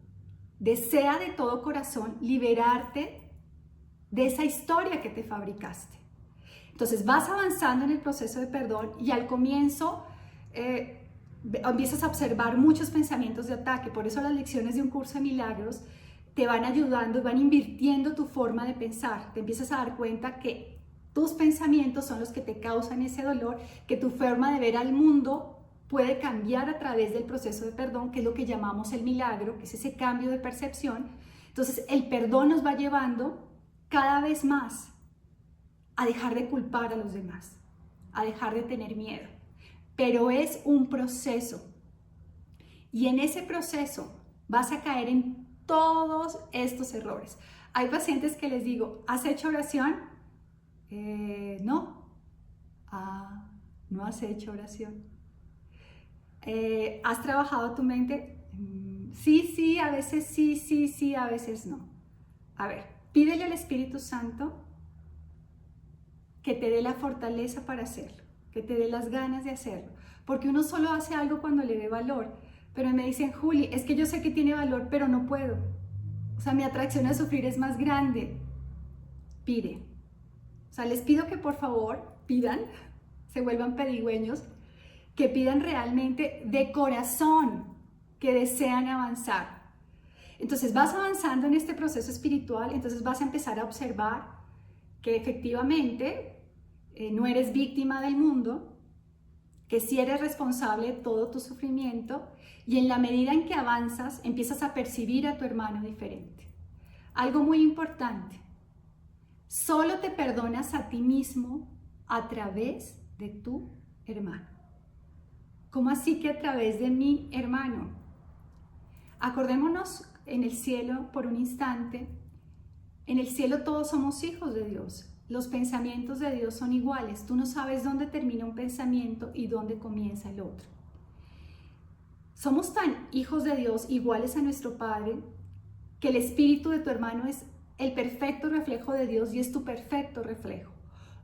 desea de todo corazón liberarte de esa historia que te fabricaste. Entonces, vas avanzando en el proceso de perdón y al comienzo empiezas a observar muchos pensamientos de ataque. Por eso las lecciones de un curso de milagros te van ayudando y van invirtiendo tu forma de pensar. Te empiezas a dar cuenta que tus pensamientos son los que te causan ese dolor, que tu forma de ver al mundo puede cambiar a través del proceso de perdón, que es lo que llamamos el milagro, que es ese cambio de percepción. Entonces, el perdón nos va llevando cada vez más a dejar de culpar a los demás, a dejar de tener miedo. Pero es un proceso. Y en ese proceso vas a caer en todos estos errores. Hay pacientes que les digo, ¿has hecho oración? No. No has hecho oración. ¿Has trabajado tu mente? Sí, a veces sí, a veces no. A ver, pídele al Espíritu Santo que te dé la fortaleza para hacerlo, que te dé las ganas de hacerlo. Porque uno solo hace algo cuando le dé valor. Pero me dicen, Juli, es que yo sé que tiene valor, pero no puedo. O sea, mi atracción a sufrir es más grande. Pide. O sea, les pido que por favor pidan, se vuelvan pedigüeños, que pidan realmente de corazón que desean avanzar. Entonces vas avanzando en este proceso espiritual, entonces vas a empezar a observar que efectivamente no eres víctima del mundo, que sí eres responsable de todo tu sufrimiento, y en la medida en que avanzas empiezas a percibir a tu hermano diferente. Algo muy importante, solo te perdonas a ti mismo a través de tu hermano. ¿Cómo así que a través de mi hermano? Acordémonos en el cielo por un instante. En el cielo todos somos hijos de Dios. Los pensamientos de Dios son iguales. Tú no sabes dónde termina un pensamiento y dónde comienza el otro. Somos tan hijos de Dios, iguales a nuestro Padre, que el espíritu de tu hermano es el perfecto reflejo de Dios y es tu perfecto reflejo.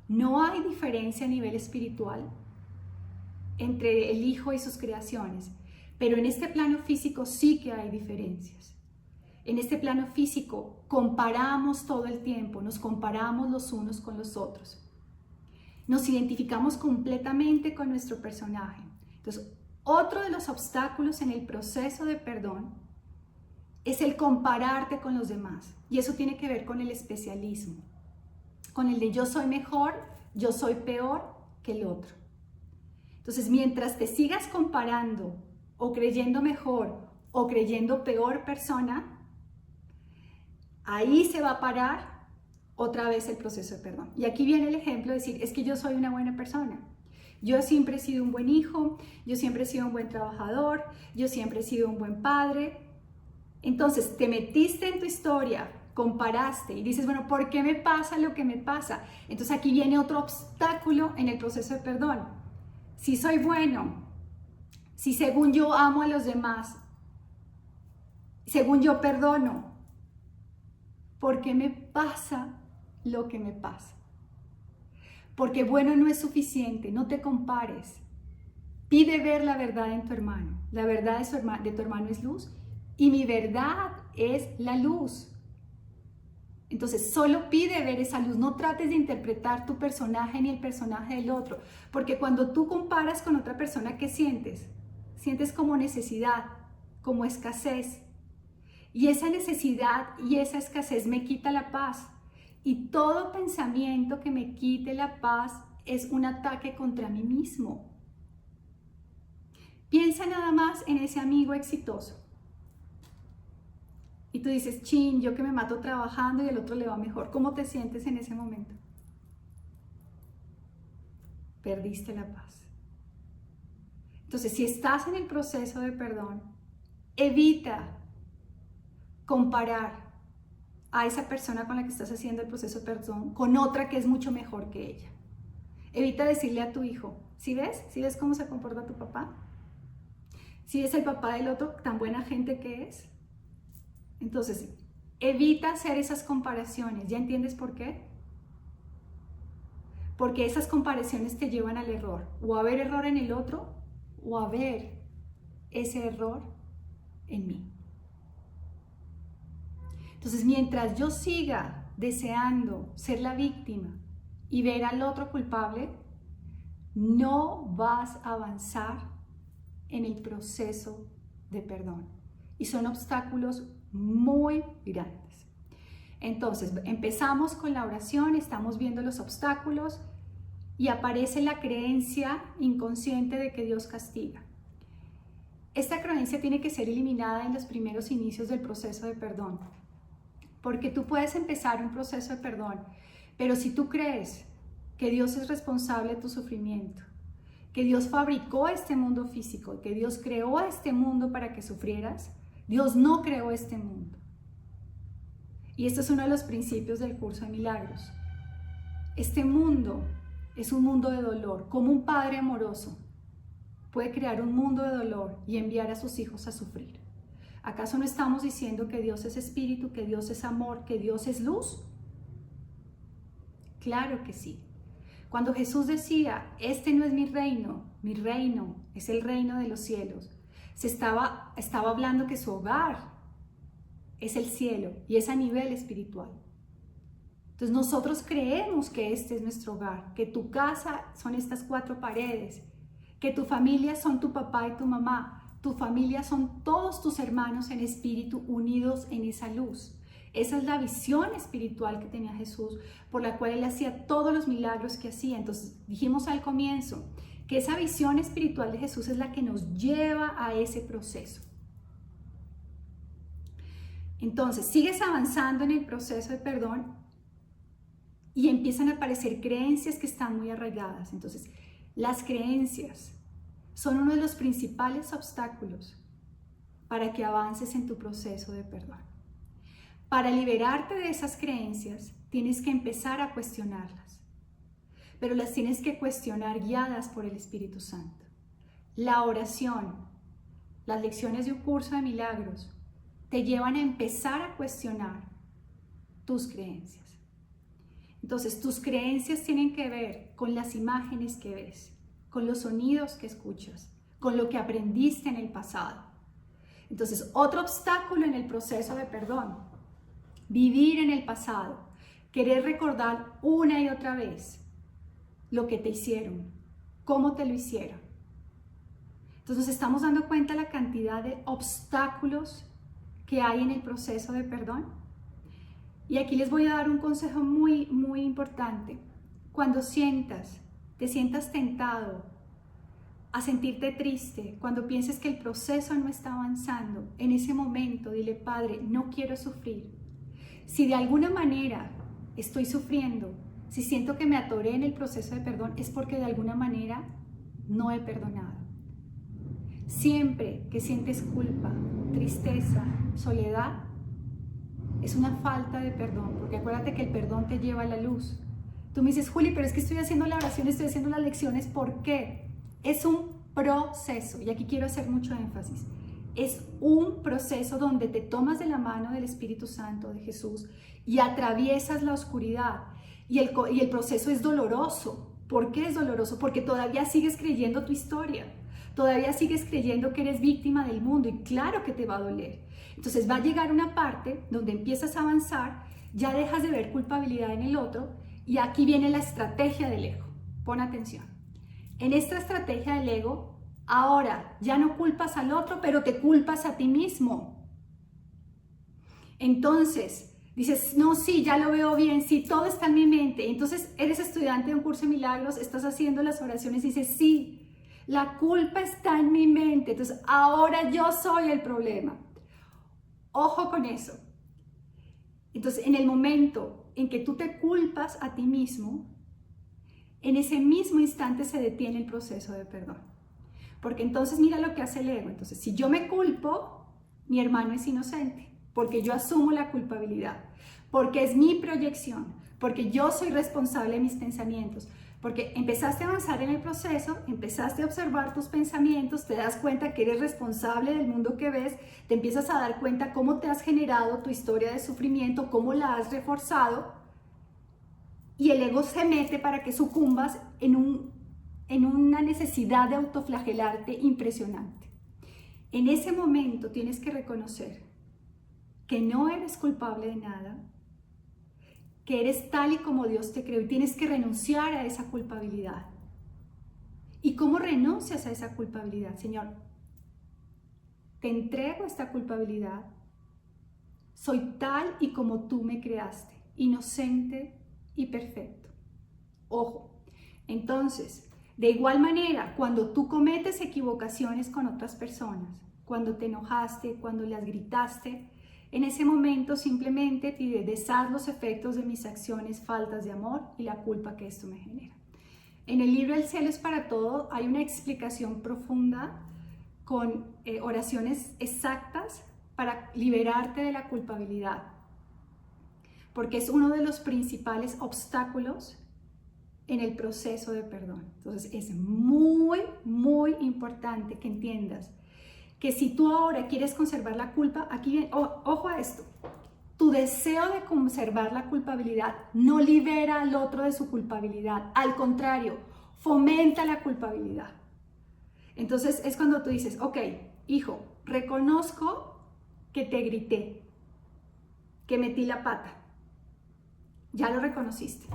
No hay diferencia a nivel espiritual entre el Hijo y sus creaciones, pero en este plano físico sí que hay diferencias. En este plano físico comparamos todo el tiempo, nos comparamos los unos con los otros. Nos identificamos completamente con nuestro personaje. Entonces, otro de los obstáculos en el proceso de perdón es el compararte con los demás. Y eso tiene que ver con el especialismo, con el de yo soy mejor, yo soy peor que el otro. Entonces, mientras te sigas comparando o creyendo mejor o creyendo peor persona, ahí se va a parar otra vez el proceso de perdón. Y aquí viene el ejemplo de decir, es que yo soy una buena persona. Yo siempre he sido un buen hijo, yo siempre he sido un buen trabajador, yo siempre he sido un buen padre. Entonces, te metiste en tu historia, comparaste y dices, bueno, ¿por qué me pasa lo que me pasa? Entonces, aquí viene otro obstáculo en el proceso de perdón. Si soy bueno, si según yo amo a los demás, según yo perdono, ¿por qué me pasa lo que me pasa? Porque bueno no es suficiente, no te compares. Pide ver la verdad en tu hermano. La verdad de tu hermano es luz y mi verdad es la luz. Entonces solo pide ver esa luz, no trates de interpretar tu personaje ni el personaje del otro, porque cuando tú comparas con otra persona, ¿qué sientes? Sientes como necesidad, como escasez. Y esa necesidad y esa escasez me quita la paz. Y todo pensamiento que me quite la paz es un ataque contra mí mismo. Piensa nada más en ese amigo exitoso. Y tú dices, chin, yo que me mato trabajando y el otro le va mejor. ¿Cómo te sientes en ese momento? Perdiste la paz. Entonces, si estás en el proceso de perdón, evita comparar a esa persona con la que estás haciendo el proceso de perdón con otra que es mucho mejor que ella. Evita decirle a tu hijo, ¿sí ves? ¿Sí ves cómo se comporta tu papá? ¿Sí ves el papá del otro tan buena gente que es? Entonces, evita hacer esas comparaciones. ¿Ya entiendes por qué? Porque esas comparaciones te llevan al error. O a ver error en el otro, o a ver ese error en mí. Entonces, mientras yo siga deseando ser la víctima y ver al otro culpable, no vas a avanzar en el proceso de perdón. Y son obstáculos muy grandes. Entonces, empezamos con la oración, estamos viendo los obstáculos y aparece la creencia inconsciente de que Dios castiga. Esta creencia tiene que ser eliminada en los primeros inicios del proceso de perdón. Porque tú puedes empezar un proceso de perdón, pero si tú crees que Dios es responsable de tu sufrimiento, que Dios fabricó este mundo físico, que Dios creó este mundo para que sufrieras, Dios no creó este mundo. Y este es uno de los principios del curso de milagros. Este mundo es un mundo de dolor. Como un padre amoroso puede crear un mundo de dolor y enviar a sus hijos a sufrir. ¿Acaso no estamos diciendo que Dios es espíritu, que Dios es amor, que Dios es luz? Claro que sí. Cuando Jesús decía, este no es mi reino es el reino de los cielos, estaba hablando que su hogar es el cielo y es a nivel espiritual. Entonces nosotros creemos que este es nuestro hogar, que tu casa son estas 4 paredes, que tu familia son tu papá y tu mamá, tu familia son todos tus hermanos en espíritu unidos en esa luz. Esa es la visión espiritual que tenía Jesús, por la cual Él hacía todos los milagros que hacía. Entonces dijimos al comienzo que esa visión espiritual de Jesús es la que nos lleva a ese proceso. Entonces sigues avanzando en el proceso de perdón y empiezan a aparecer creencias que están muy arraigadas. Entonces, las creencias son uno de los principales obstáculos para que avances en tu proceso de perdón. Para liberarte de esas creencias, tienes que empezar a cuestionarlas, pero las tienes que cuestionar guiadas por el Espíritu Santo. La oración, las lecciones de un curso de milagros, te llevan a empezar a cuestionar tus creencias. Entonces, tus creencias tienen que ver con las imágenes que ves, con los sonidos que escuchas, con lo que aprendiste en el pasado. Entonces, otro obstáculo en el proceso de perdón, vivir en el pasado, querer recordar una y otra vez lo que te hicieron, cómo te lo hicieron. Entonces, nos estamos dando cuenta de la cantidad de obstáculos que hay en el proceso de perdón. Y aquí les voy a dar un consejo muy, muy importante. Cuando te sientas tentado a sentirte triste, cuando pienses que el proceso no está avanzando, en ese momento dile, Padre, no quiero sufrir. Si de alguna manera estoy sufriendo, si siento que me atoré en el proceso de perdón, es porque de alguna manera no he perdonado. Siempre que sientes culpa, tristeza, soledad, es una falta de perdón, porque acuérdate que el perdón te lleva a la luz. Tú me dices, Juli, pero es que estoy haciendo la oración, estoy haciendo las lecciones, ¿por qué? Es un proceso, y aquí quiero hacer mucho énfasis. Es un proceso donde te tomas de la mano del Espíritu Santo, de Jesús, y atraviesas la oscuridad. Y el proceso es doloroso. ¿Por qué es doloroso? Porque todavía sigues creyendo tu historia. Todavía sigues creyendo que eres víctima del mundo, y claro que te va a doler. Entonces va a llegar una parte donde empiezas a avanzar, ya dejas de ver culpabilidad en el otro, y aquí viene la estrategia del ego. Pon atención. En esta estrategia del ego, ahora ya no culpas al otro, pero te culpas a ti mismo. Entonces dices, no, sí, ya lo veo bien, sí, todo está en mi mente. Entonces eres estudiante de un curso de milagros, estás haciendo las oraciones y dices, sí, la culpa está en mi mente, entonces ahora yo soy el problema. Ojo con eso. Entonces, en el momento en que tú te culpas a ti mismo, en ese mismo instante se detiene el proceso de perdón. Porque entonces mira lo que hace el ego. Entonces, si yo me culpo, mi hermano es inocente, porque yo asumo la culpabilidad, porque es mi proyección, porque yo soy responsable de mis pensamientos. Porque empezaste a avanzar en el proceso, empezaste a observar tus pensamientos, te das cuenta que eres responsable del mundo que ves, te empiezas a dar cuenta cómo te has generado tu historia de sufrimiento, cómo la has reforzado, y el ego se mete para que sucumbas en una necesidad de autoflagelarte impresionante. En ese momento tienes que reconocer que no eres culpable de nada, que eres tal y como Dios te creó y tienes que renunciar a esa culpabilidad. ¿Y cómo renuncias a esa culpabilidad? Señor, te entrego esta culpabilidad. Soy tal y como tú me creaste, inocente y perfecto. Ojo, entonces, de igual manera, cuando tú cometes equivocaciones con otras personas, cuando te enojaste, cuando las gritaste, en ese momento simplemente pide deshaz los efectos de mis acciones, faltas de amor y la culpa que esto me genera. En el libro El cielo es para todo hay una explicación profunda con oraciones exactas para liberarte de la culpabilidad, porque es uno de los principales obstáculos en el proceso de perdón. Entonces es muy, muy importante que entiendas que si tú ahora quieres conservar la culpa, aquí viene, ojo a esto, tu deseo de conservar la culpabilidad no libera al otro de su culpabilidad. Al contrario, fomenta la culpabilidad. Entonces es cuando tú dices, ok, hijo, reconozco que te grité, que metí la pata. Ya lo reconociste.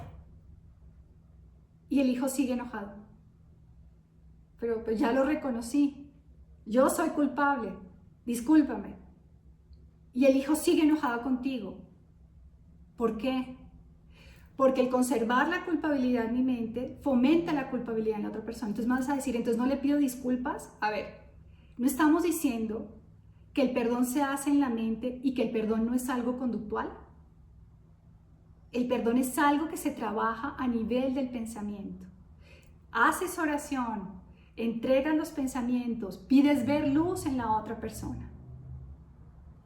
Y el hijo sigue enojado. Pero pues ya lo reconocí. Yo soy culpable. Discúlpame. Y el hijo sigue enojado contigo. ¿Por qué? Porque el conservar la culpabilidad en mi mente fomenta la culpabilidad en la otra persona. Entonces me vas a decir, entonces no le pido disculpas. A ver, no estamos diciendo que el perdón se hace en la mente y que el perdón no es algo conductual. El perdón es algo que se trabaja a nivel del pensamiento. Haces oración, entregas los pensamientos, pides ver luz en la otra persona.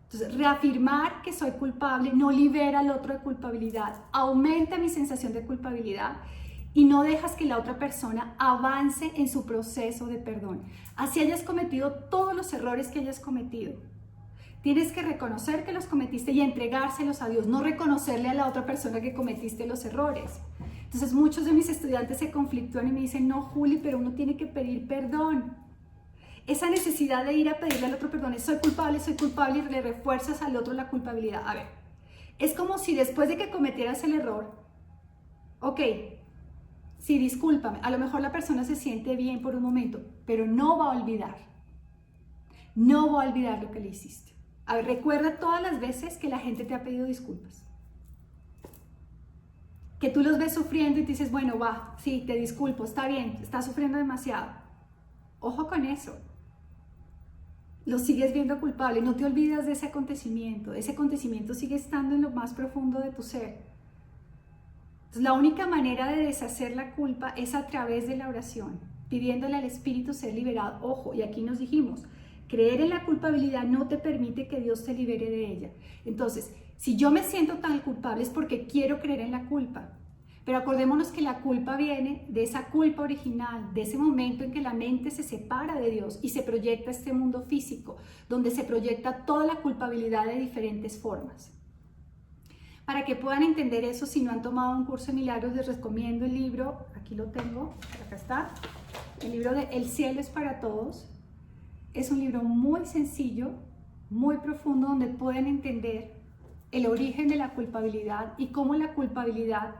Entonces, reafirmar que soy culpable no libera al otro de culpabilidad, aumenta mi sensación de culpabilidad y no dejas que la otra persona avance en su proceso de perdón. Así hayas cometido todos los errores que hayas cometido. Tienes que reconocer que los cometiste y entregárselos a Dios, no reconocerle a la otra persona que cometiste los errores. Entonces muchos de mis estudiantes se conflictúan y me dicen, no, Juli, pero uno tiene que pedir perdón. Esa necesidad de ir a pedirle al otro perdón es soy culpable y le refuerzas al otro la culpabilidad. A ver, es como si después de que cometieras el error, ok, sí, discúlpame, a lo mejor la persona se siente bien por un momento, pero no va a olvidar. No va a olvidar lo que le hiciste. A ver, recuerda todas las veces que la gente te ha pedido disculpas. Que tú los ves sufriendo y te dices, bueno, va, sí, te disculpo, está bien, estás sufriendo demasiado. Ojo con eso. Lo sigues viendo culpable, no te olvidas de ese acontecimiento sigue estando en lo más profundo de tu ser. Entonces, la única manera de deshacer la culpa es a través de la oración, pidiéndole al Espíritu ser liberado. Ojo, y aquí nos dijimos, creer en la culpabilidad no te permite que Dios te libere de ella. Entonces, si yo me siento tan culpable es porque quiero creer en la culpa. Pero acordémonos que la culpa viene de esa culpa original, de ese momento en que la mente se separa de Dios y se proyecta a este mundo físico, donde se proyecta toda la culpabilidad de diferentes formas. Para que puedan entender eso, si no han tomado un curso de milagros, les recomiendo el libro, aquí lo tengo, acá está, el libro de El cielo es para todos. Es un libro muy sencillo, muy profundo, donde pueden entender el origen de la culpabilidad y cómo la culpabilidad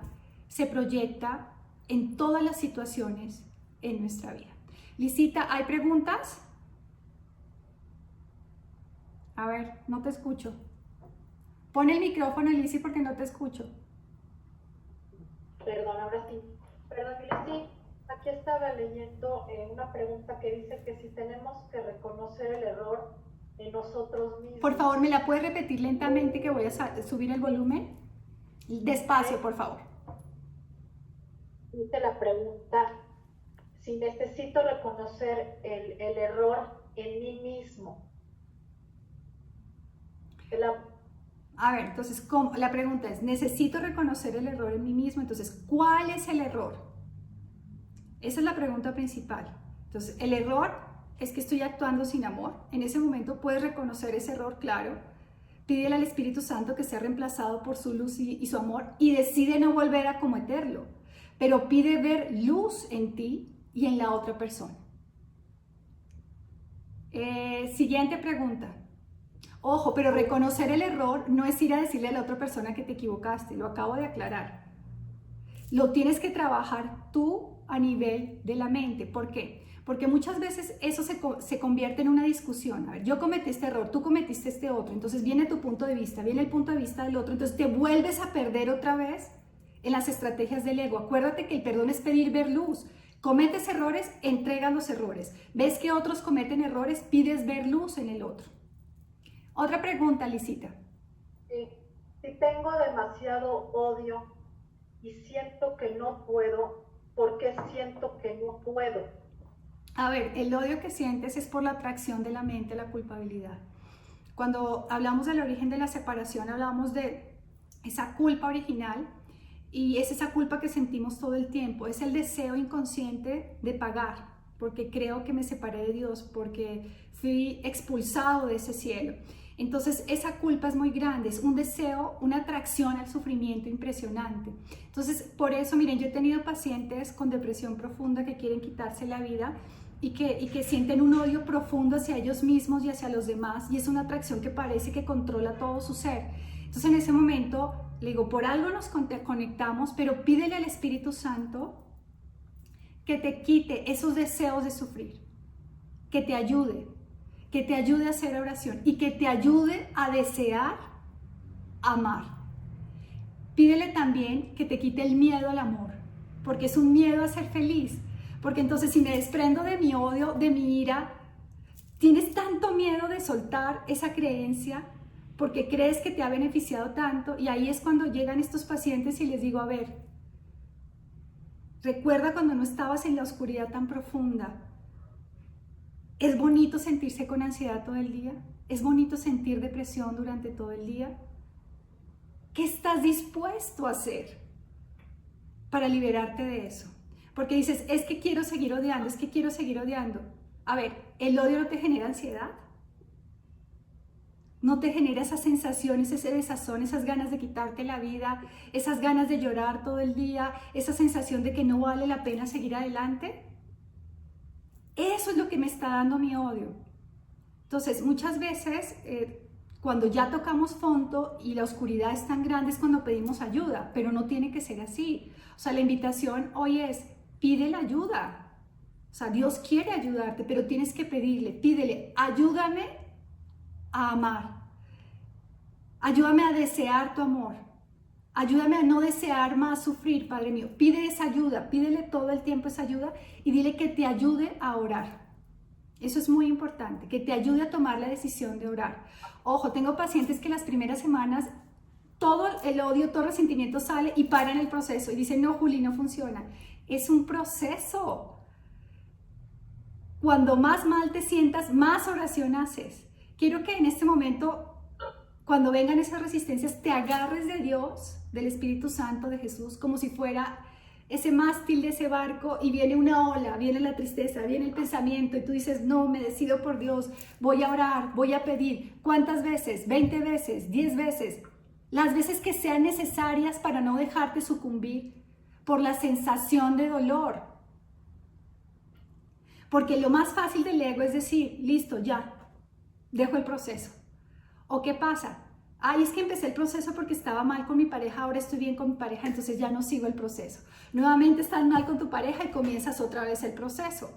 se proyecta en todas las situaciones en nuestra vida. Lisita, ¿hay preguntas? A ver, no te escucho. Pon el micrófono, Lisi, porque no te escucho. Perdón, ahora sí. Perdón, Lisi, aquí estaba leyendo una pregunta que dice que si tenemos que reconocer el error en nosotros mismos. Por favor, ¿me la puedes repetir lentamente que voy a subir el volumen? Despacio, por favor. Dice la pregunta, si necesito reconocer el error en mí mismo. A ver, entonces, la pregunta es, ¿necesito reconocer el error en mí mismo? Entonces, ¿cuál es el error? Esa es la pregunta principal. Entonces, el error es que estoy actuando sin amor. En ese momento puedes reconocer ese error, claro. Pídele al Espíritu Santo que sea reemplazado por su luz y su amor y decide no volver a cometerlo. Pero pide ver luz en ti y en la otra persona. Siguiente pregunta. Ojo, pero reconocer el error no es ir a decirle a la otra persona que te equivocaste, lo acabo de aclarar. Lo tienes que trabajar tú a nivel de la mente. ¿Por qué? Porque muchas veces eso se convierte en una discusión. A ver, yo cometí este error, tú cometiste este otro, entonces viene tu punto de vista, viene el punto de vista del otro, entonces te vuelves a perder otra vez en las estrategias del ego. Acuérdate que el perdón es pedir ver luz. Cometes errores, entregas los errores. Ves que otros cometen errores, pides ver luz en el otro. Otra pregunta, Lisita. Si tengo demasiado odio y siento que no puedo, ¿por qué siento que no puedo? A ver, el odio que sientes es por la atracción de la mente a la culpabilidad. Cuando hablamos del origen de la separación, hablamos de esa culpa original y es esa culpa que sentimos todo el tiempo. Es el deseo inconsciente de pagar porque creo que me separé de Dios, porque fui expulsado de ese cielo. Entonces esa culpa es muy grande, es un deseo, una atracción al sufrimiento impresionante. Entonces por eso, miren, yo he tenido pacientes con depresión profunda que quieren quitarse la vida y que sienten un odio profundo hacia ellos mismos y hacia los demás, y es una atracción que parece que controla todo su ser. Entonces en ese momento le digo, por algo nos conectamos, pero pídele al Espíritu Santo que te quite esos deseos de sufrir, que te ayude a hacer oración y que te ayude a desear amar. Pídele también que te quite el miedo al amor, porque es un miedo a ser feliz. Porque entonces si me desprendo de mi odio, de mi ira, tienes tanto miedo de soltar esa creencia porque crees que te ha beneficiado tanto, y ahí es cuando llegan estos pacientes y les digo, a ver, recuerda cuando no estabas en la oscuridad tan profunda. ¿Es bonito sentirse con ansiedad todo el día? ¿Es bonito sentir depresión durante todo el día? ¿Qué estás dispuesto a hacer para liberarte de eso? Porque dices, es que quiero seguir odiando, es que quiero seguir odiando. A ver, ¿el odio no te genera ansiedad? ¿No te genera esas sensaciones, ese desazón, esas ganas de quitarte la vida, esas ganas de llorar todo el día, esa sensación de que no vale la pena seguir adelante? Eso es lo que me está dando mi odio. Entonces, muchas veces, cuando ya tocamos fondo y la oscuridad es tan grande, es cuando pedimos ayuda, pero no tiene que ser así. O sea, la invitación hoy es, pide la ayuda. O sea, Dios quiere ayudarte, pero tienes que pedirle, pídele, ayúdame a amar. Ayúdame a desear tu amor. Ayúdame a no desear más sufrir, Padre mío. Pide esa ayuda, pídele todo el tiempo esa ayuda y dile que te ayude a orar. Eso es muy importante, que te ayude a tomar la decisión de orar. Ojo, tengo pacientes que las primeras semanas todo el odio, todo el resentimiento sale y paran el proceso y dicen, no, Juli, no funciona. Es un proceso. Cuando más mal te sientas, más oración haces. Quiero que en este momento, cuando vengan esas resistencias, te agarres de Dios, del Espíritu Santo, de Jesús, como si fuera ese mástil de ese barco y viene una ola, viene la tristeza, viene el pensamiento y tú dices, no, me decido por Dios, voy a orar, voy a pedir. ¿Cuántas veces? 20 veces, 10 veces, las veces que sean necesarias para no dejarte sucumbir por la sensación de dolor. Porque lo más fácil del ego es decir, listo, ya, dejo el proceso. ¿O qué pasa? Ay, es que empecé el proceso porque estaba mal con mi pareja, ahora estoy bien con mi pareja, entonces ya no sigo el proceso. Nuevamente estás mal con tu pareja y comienzas otra vez el proceso.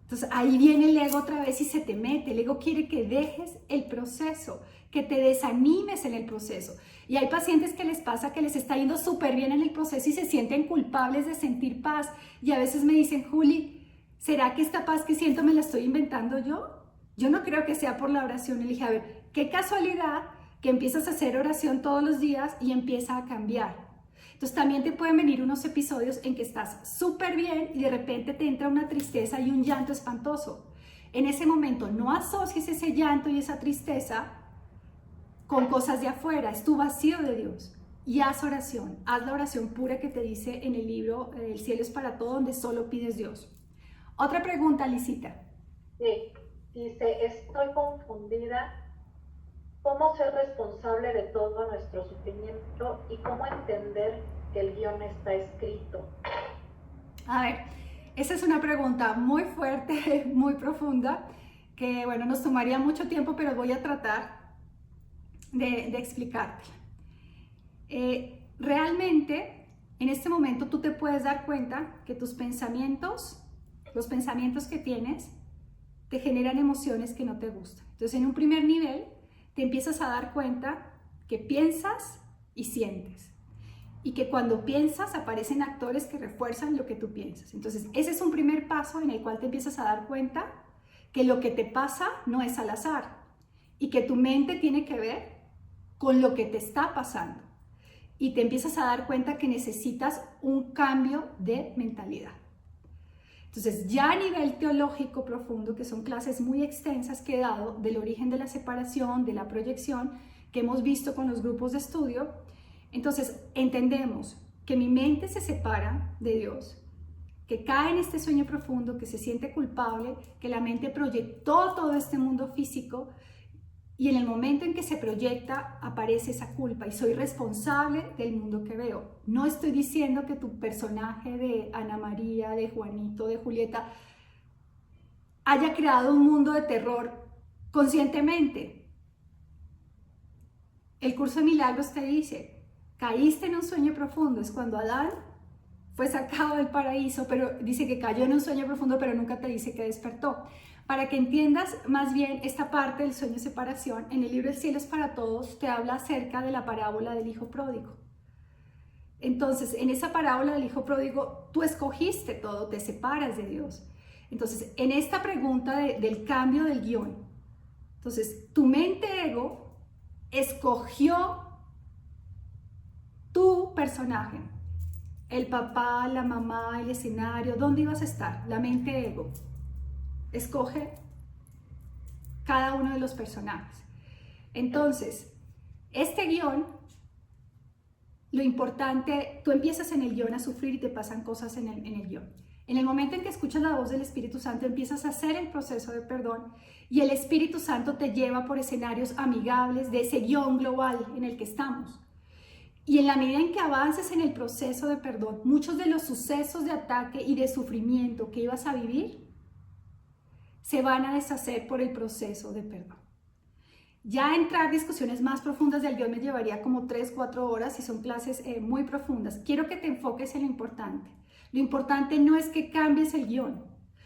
Entonces ahí viene el ego otra vez y se te mete. El ego quiere que dejes el proceso, que te desanimes en el proceso. Y hay pacientes que les pasa que les está yendo súper bien en el proceso y se sienten culpables de sentir paz. Y a veces me dicen, Juli, ¿será que esta paz que siento me la estoy inventando yo? Yo no creo que sea por la oración. Y le dije, a ver, qué casualidad que empiezas a hacer oración todos los días y empieza a cambiar. Entonces también te pueden venir unos episodios en que estás súper bien y de repente te entra una tristeza y un llanto espantoso. En ese momento no asocies ese llanto y esa tristeza con cosas de afuera, es tu vacío de Dios. Y haz oración, haz la oración pura que te dice en el libro El cielo es para todo, donde solo pides Dios. Otra pregunta, Lisita. Sí, dice, estoy confundida. ¿Cómo ser responsable de todo nuestro sufrimiento y cómo entender que el guión está escrito? A ver, esa es una pregunta muy fuerte, muy profunda, que bueno, nos tomaría mucho tiempo, pero voy a tratar de explicarte. Realmente, en este momento tú te puedes dar cuenta que tus pensamientos, los pensamientos que tienes, te generan emociones que no te gustan. Entonces, en un primer nivel, te empiezas a dar cuenta que piensas y sientes. Y que cuando piensas aparecen actores que refuerzan lo que tú piensas. Entonces, ese es un primer paso en el cual te empiezas a dar cuenta que lo que te pasa no es al azar. Y que tu mente tiene que ver con lo que te está pasando. Y te empiezas a dar cuenta que necesitas un cambio de mentalidad. Entonces, ya a nivel teológico profundo, que son clases muy extensas que he dado del origen de la separación, de la proyección, que hemos visto con los grupos de estudio, entonces entendemos que mi mente se separa de Dios que cae en este sueño profundo, que se siente culpable, que la mente proyectó todo este mundo físico y en el momento en que se proyecta aparece esa culpa y soy responsable del mundo que veo. No estoy diciendo que tu personaje de Ana María, de Juanito, de Julieta haya creado un mundo de terror conscientemente. El curso de milagros te dice, caíste en un sueño profundo, es cuando Adán fue sacado del paraíso, pero dice que cayó en un sueño profundo, pero nunca te dice que despertó. Para que entiendas más bien esta parte del sueño de separación, en el libro El cielo es para todos te habla acerca de la parábola del hijo pródigo. Entonces, en esa parábola del hijo pródigo, tú escogiste todo, te separas de Dios. Entonces, en esta pregunta del cambio del guión, entonces, tu mente ego escogió tu personaje. El papá, la mamá, el escenario, ¿dónde ibas a estar? La mente ego escoge cada uno de los personajes. Entonces, este guión, lo importante, tú empiezas en el guión a sufrir y te pasan cosas en el guión. En el momento en que escuchas la voz del Espíritu Santo, empiezas a hacer el proceso de perdón y el Espíritu Santo te lleva por escenarios amigables de ese guión global en el que estamos. Y en la medida en que avances en el proceso de perdón, muchos de los sucesos de ataque y de sufrimiento que ibas a vivir se van a deshacer por el proceso de perdón. Ya entrar discusiones más profundas del guión me llevaría como 3-4 horas y son clases muy profundas. Quiero que te enfoques en lo importante. Lo importante no es que cambies el guión.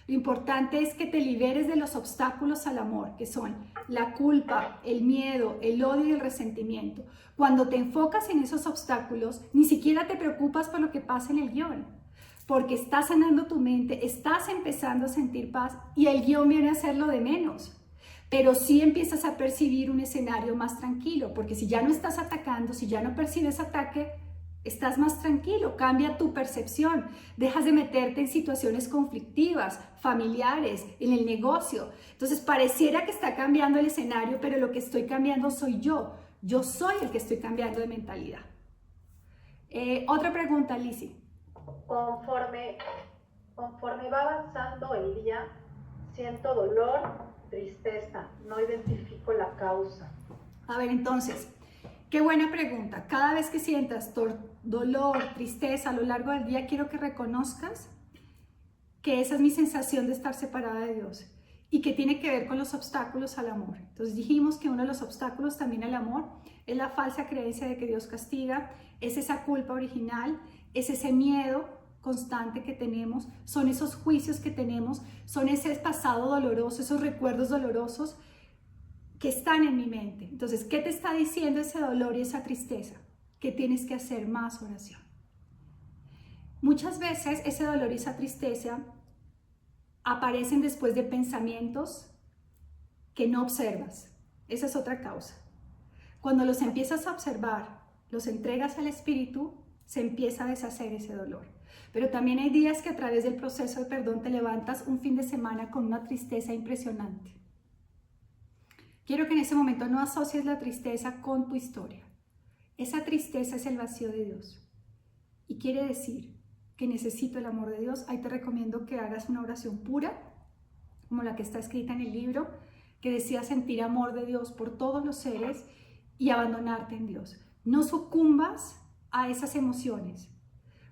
Lo importante es que te liberes de los obstáculos al amor, que son la culpa, el miedo, el odio y el resentimiento. Cuando te enfocas en esos obstáculos, ni siquiera te preocupas por lo que pasa en el guión, porque estás sanando tu mente, estás empezando a sentir paz y el guión viene a ser lo de menos. Pero sí empiezas a percibir un escenario más tranquilo, porque si ya no estás atacando, si ya no percibes ataque, estás más tranquilo, cambia tu percepción, dejas de meterte en situaciones conflictivas, familiares, en el negocio. Entonces pareciera que está cambiando el escenario, pero lo que estoy cambiando soy yo. Yo soy el que estoy cambiando de mentalidad. Otra pregunta, Lizzy. Conforme va avanzando el día, siento dolor, tristeza, no identifico la causa. A ver, entonces, qué buena pregunta. Cada vez que sientas dolor, tristeza a lo largo del día, quiero que reconozcas que esa es mi sensación de estar separada de Dios y que tiene que ver con los obstáculos al amor. Entonces dijimos que uno de los obstáculos también al amor es la falsa creencia de que Dios castiga, es esa culpa original, es ese miedo constante que tenemos, son esos juicios que tenemos, son ese pasado doloroso, esos recuerdos dolorosos que están en mi mente. Entonces, ¿qué te está diciendo ese dolor y esa tristeza? Que tienes que hacer más oración. Muchas veces ese dolor y esa tristeza aparecen después de pensamientos que no observas. Esa es otra causa. Cuando los empiezas a observar, los entregas al Espíritu, se empieza a deshacer ese dolor. Pero también hay días que a través del proceso de perdón te levantas un fin de semana con una tristeza impresionante. Quiero que en ese momento no asocies la tristeza con tu historia. Esa tristeza es el vacío de Dios. Y quiere decir que necesito el amor de Dios. Ahí te recomiendo que hagas una oración pura, como la que está escrita en el libro, que decidas sentir amor de Dios por todos los seres y abandonarte en Dios. No sucumbas a esas emociones,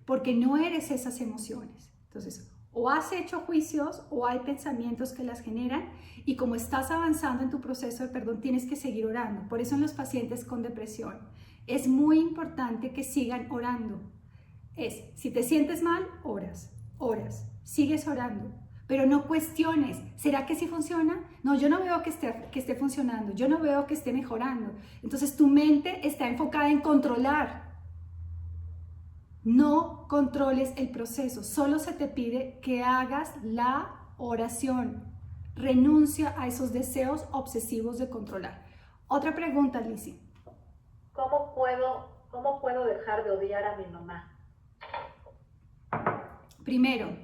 porque no eres esas emociones. Entonces, o has hecho juicios o hay pensamientos que las generan y como estás avanzando en tu proceso de perdón tienes que seguir orando. Por eso en los pacientes con depresión es muy importante que sigan orando. Si te sientes mal, oras, sigues orando, pero no cuestiones. ¿Será que sí funciona? No, yo no veo que esté funcionando, yo no veo que esté mejorando. Entonces tu mente está enfocada en controlar. No controles el proceso, solo se te pide que hagas la oración. Renuncia a esos deseos obsesivos de controlar. Otra pregunta, Lizzy. ¿Cómo puedo dejar de odiar a mi mamá? Primero,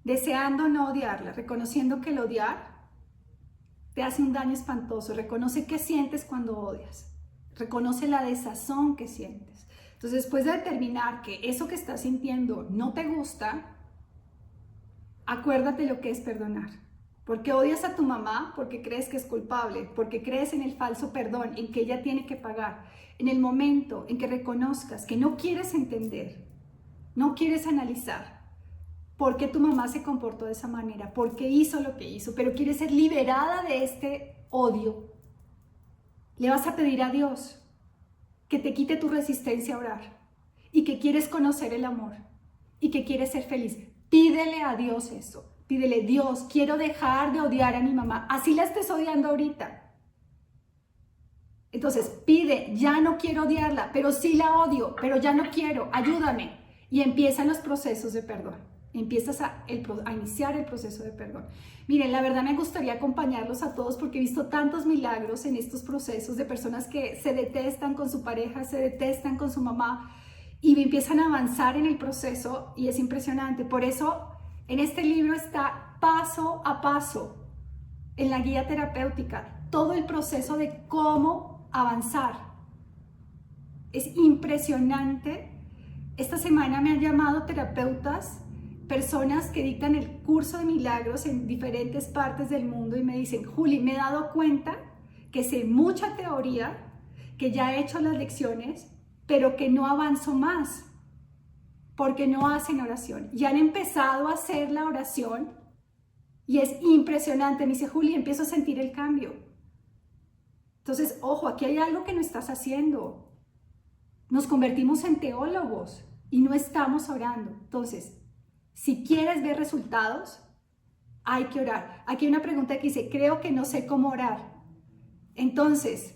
deseando no odiarla, reconociendo que el odiar te hace un daño espantoso. Reconoce qué sientes cuando odias. Reconoce la desazón que sientes. Entonces, después de determinar que eso que estás sintiendo no te gusta, acuérdate lo que es perdonar. Porque odias a tu mamá, porque crees que es culpable, porque crees en el falso perdón, en que ella tiene que pagar. En el momento en que reconozcas que no quieres entender, no quieres analizar por qué tu mamá se comportó de esa manera, por qué hizo lo que hizo, pero quieres ser liberada de este odio, le vas a pedir a Dios que te quite tu resistencia a orar y que quieres conocer el amor y que quieres ser feliz. Pídele a Dios eso. Pídele, Dios, quiero dejar de odiar a mi mamá. Así la estés odiando ahorita. Entonces, pide, ya no quiero odiarla, pero sí la odio, pero ya no quiero, ayúdame. Y empiezan los procesos de perdón. Empiezas a iniciar el proceso de perdón. Miren, la verdad me gustaría acompañarlos a todos porque he visto tantos milagros en estos procesos de personas que se detestan con su pareja, se detestan con su mamá y empiezan a avanzar en el proceso y es impresionante. Por eso, en este libro está paso a paso, en la guía terapéutica, todo el proceso de cómo avanzar. Es impresionante. Esta semana me han llamado terapeutas, personas que dictan el curso de milagros en diferentes partes del mundo y me dicen, Juli, me he dado cuenta que sé mucha teoría, que ya he hecho las lecciones, pero que no avanzo más, porque no hacen oración. Y han empezado a hacer la oración y es impresionante. Me dice, Juli, empiezo a sentir el cambio. Entonces, ojo, aquí hay algo que no estás haciendo. Nos convertimos en teólogos y no estamos orando. Entonces, si quieres ver resultados, hay que orar. Aquí hay una pregunta que dice, creo que no sé cómo orar. Entonces,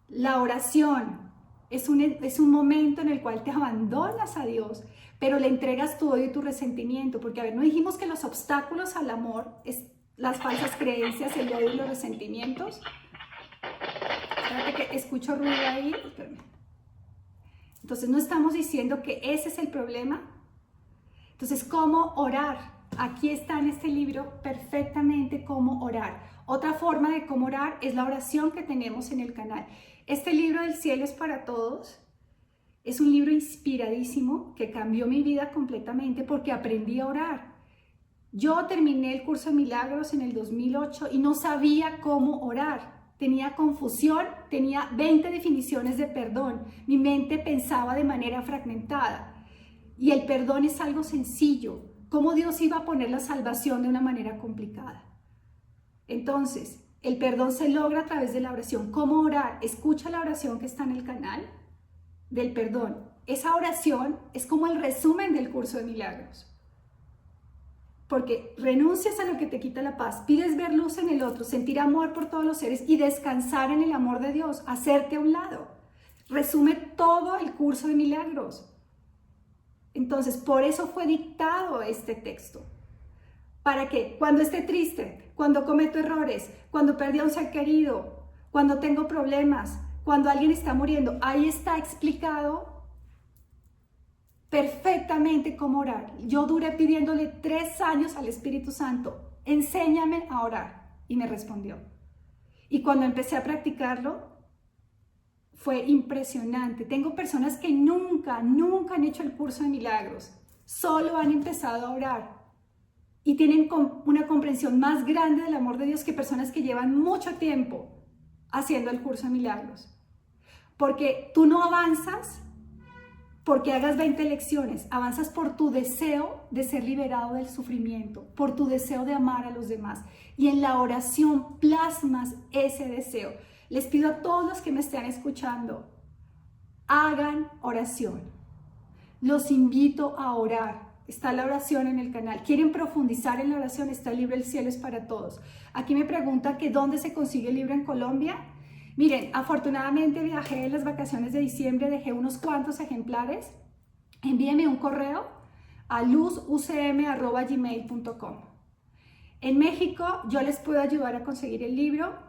la oración es un momento en el cual te abandonas a Dios, pero le entregas tu odio y tu resentimiento. Porque, a ver, no dijimos que los obstáculos al amor es las falsas creencias, el odio y los resentimientos. Espérate que escucho ruido ahí. Espérame. Entonces, no estamos diciendo que ese es el problema. Entonces, ¿cómo orar? Aquí está en este libro perfectamente cómo orar. Otra forma de cómo orar es la oración que tenemos en el canal. Este libro del cielo es para todos. Es un libro inspiradísimo que cambió mi vida completamente porque aprendí a orar. Yo terminé el curso de milagros en el 2008 y no sabía cómo orar. Tenía confusión, tenía 20 definiciones de perdón. Mi mente pensaba de manera fragmentada. Y el perdón es algo sencillo. ¿Cómo Dios iba a poner la salvación de una manera complicada? Entonces, el perdón se logra a través de la oración. ¿Cómo orar? Escucha la oración que está en el canal del perdón. Esa oración es como el resumen del curso de milagros. Porque renuncias a lo que te quita la paz, pides ver luz en el otro, sentir amor por todos los seres y descansar en el amor de Dios, hacerte a un lado. Resume todo el curso de milagros. Entonces, por eso fue dictado este texto. Para que cuando esté triste, cuando cometo errores, cuando perdí a un ser querido, cuando tengo problemas, cuando alguien está muriendo, ahí está explicado perfectamente cómo orar. Yo duré pidiéndole 3 años al Espíritu Santo, enséñame a orar, y me respondió. Y cuando empecé a practicarlo, fue impresionante. Tengo personas que nunca han hecho el curso de milagros, solo han empezado a orar y tienen una comprensión más grande del amor de Dios que personas que llevan mucho tiempo haciendo el curso de milagros. Porque tú no avanzas porque hagas 20 lecciones, avanzas por tu deseo de ser liberado del sufrimiento, por tu deseo de amar a los demás. Y en la oración plasmas ese deseo. Les pido a todos los que me estén escuchando, hagan oración. Los invito a orar. Está la oración en el canal. ¿Quieren profundizar en la oración? Está el libro El cielo es para todos. Aquí me preguntan que dónde se consigue el libro en Colombia. Miren, afortunadamente viajé en las vacaciones de diciembre, dejé unos cuantos ejemplares. Envíenme un correo a luzucm@gmail.com. En México yo les puedo ayudar a conseguir el libro.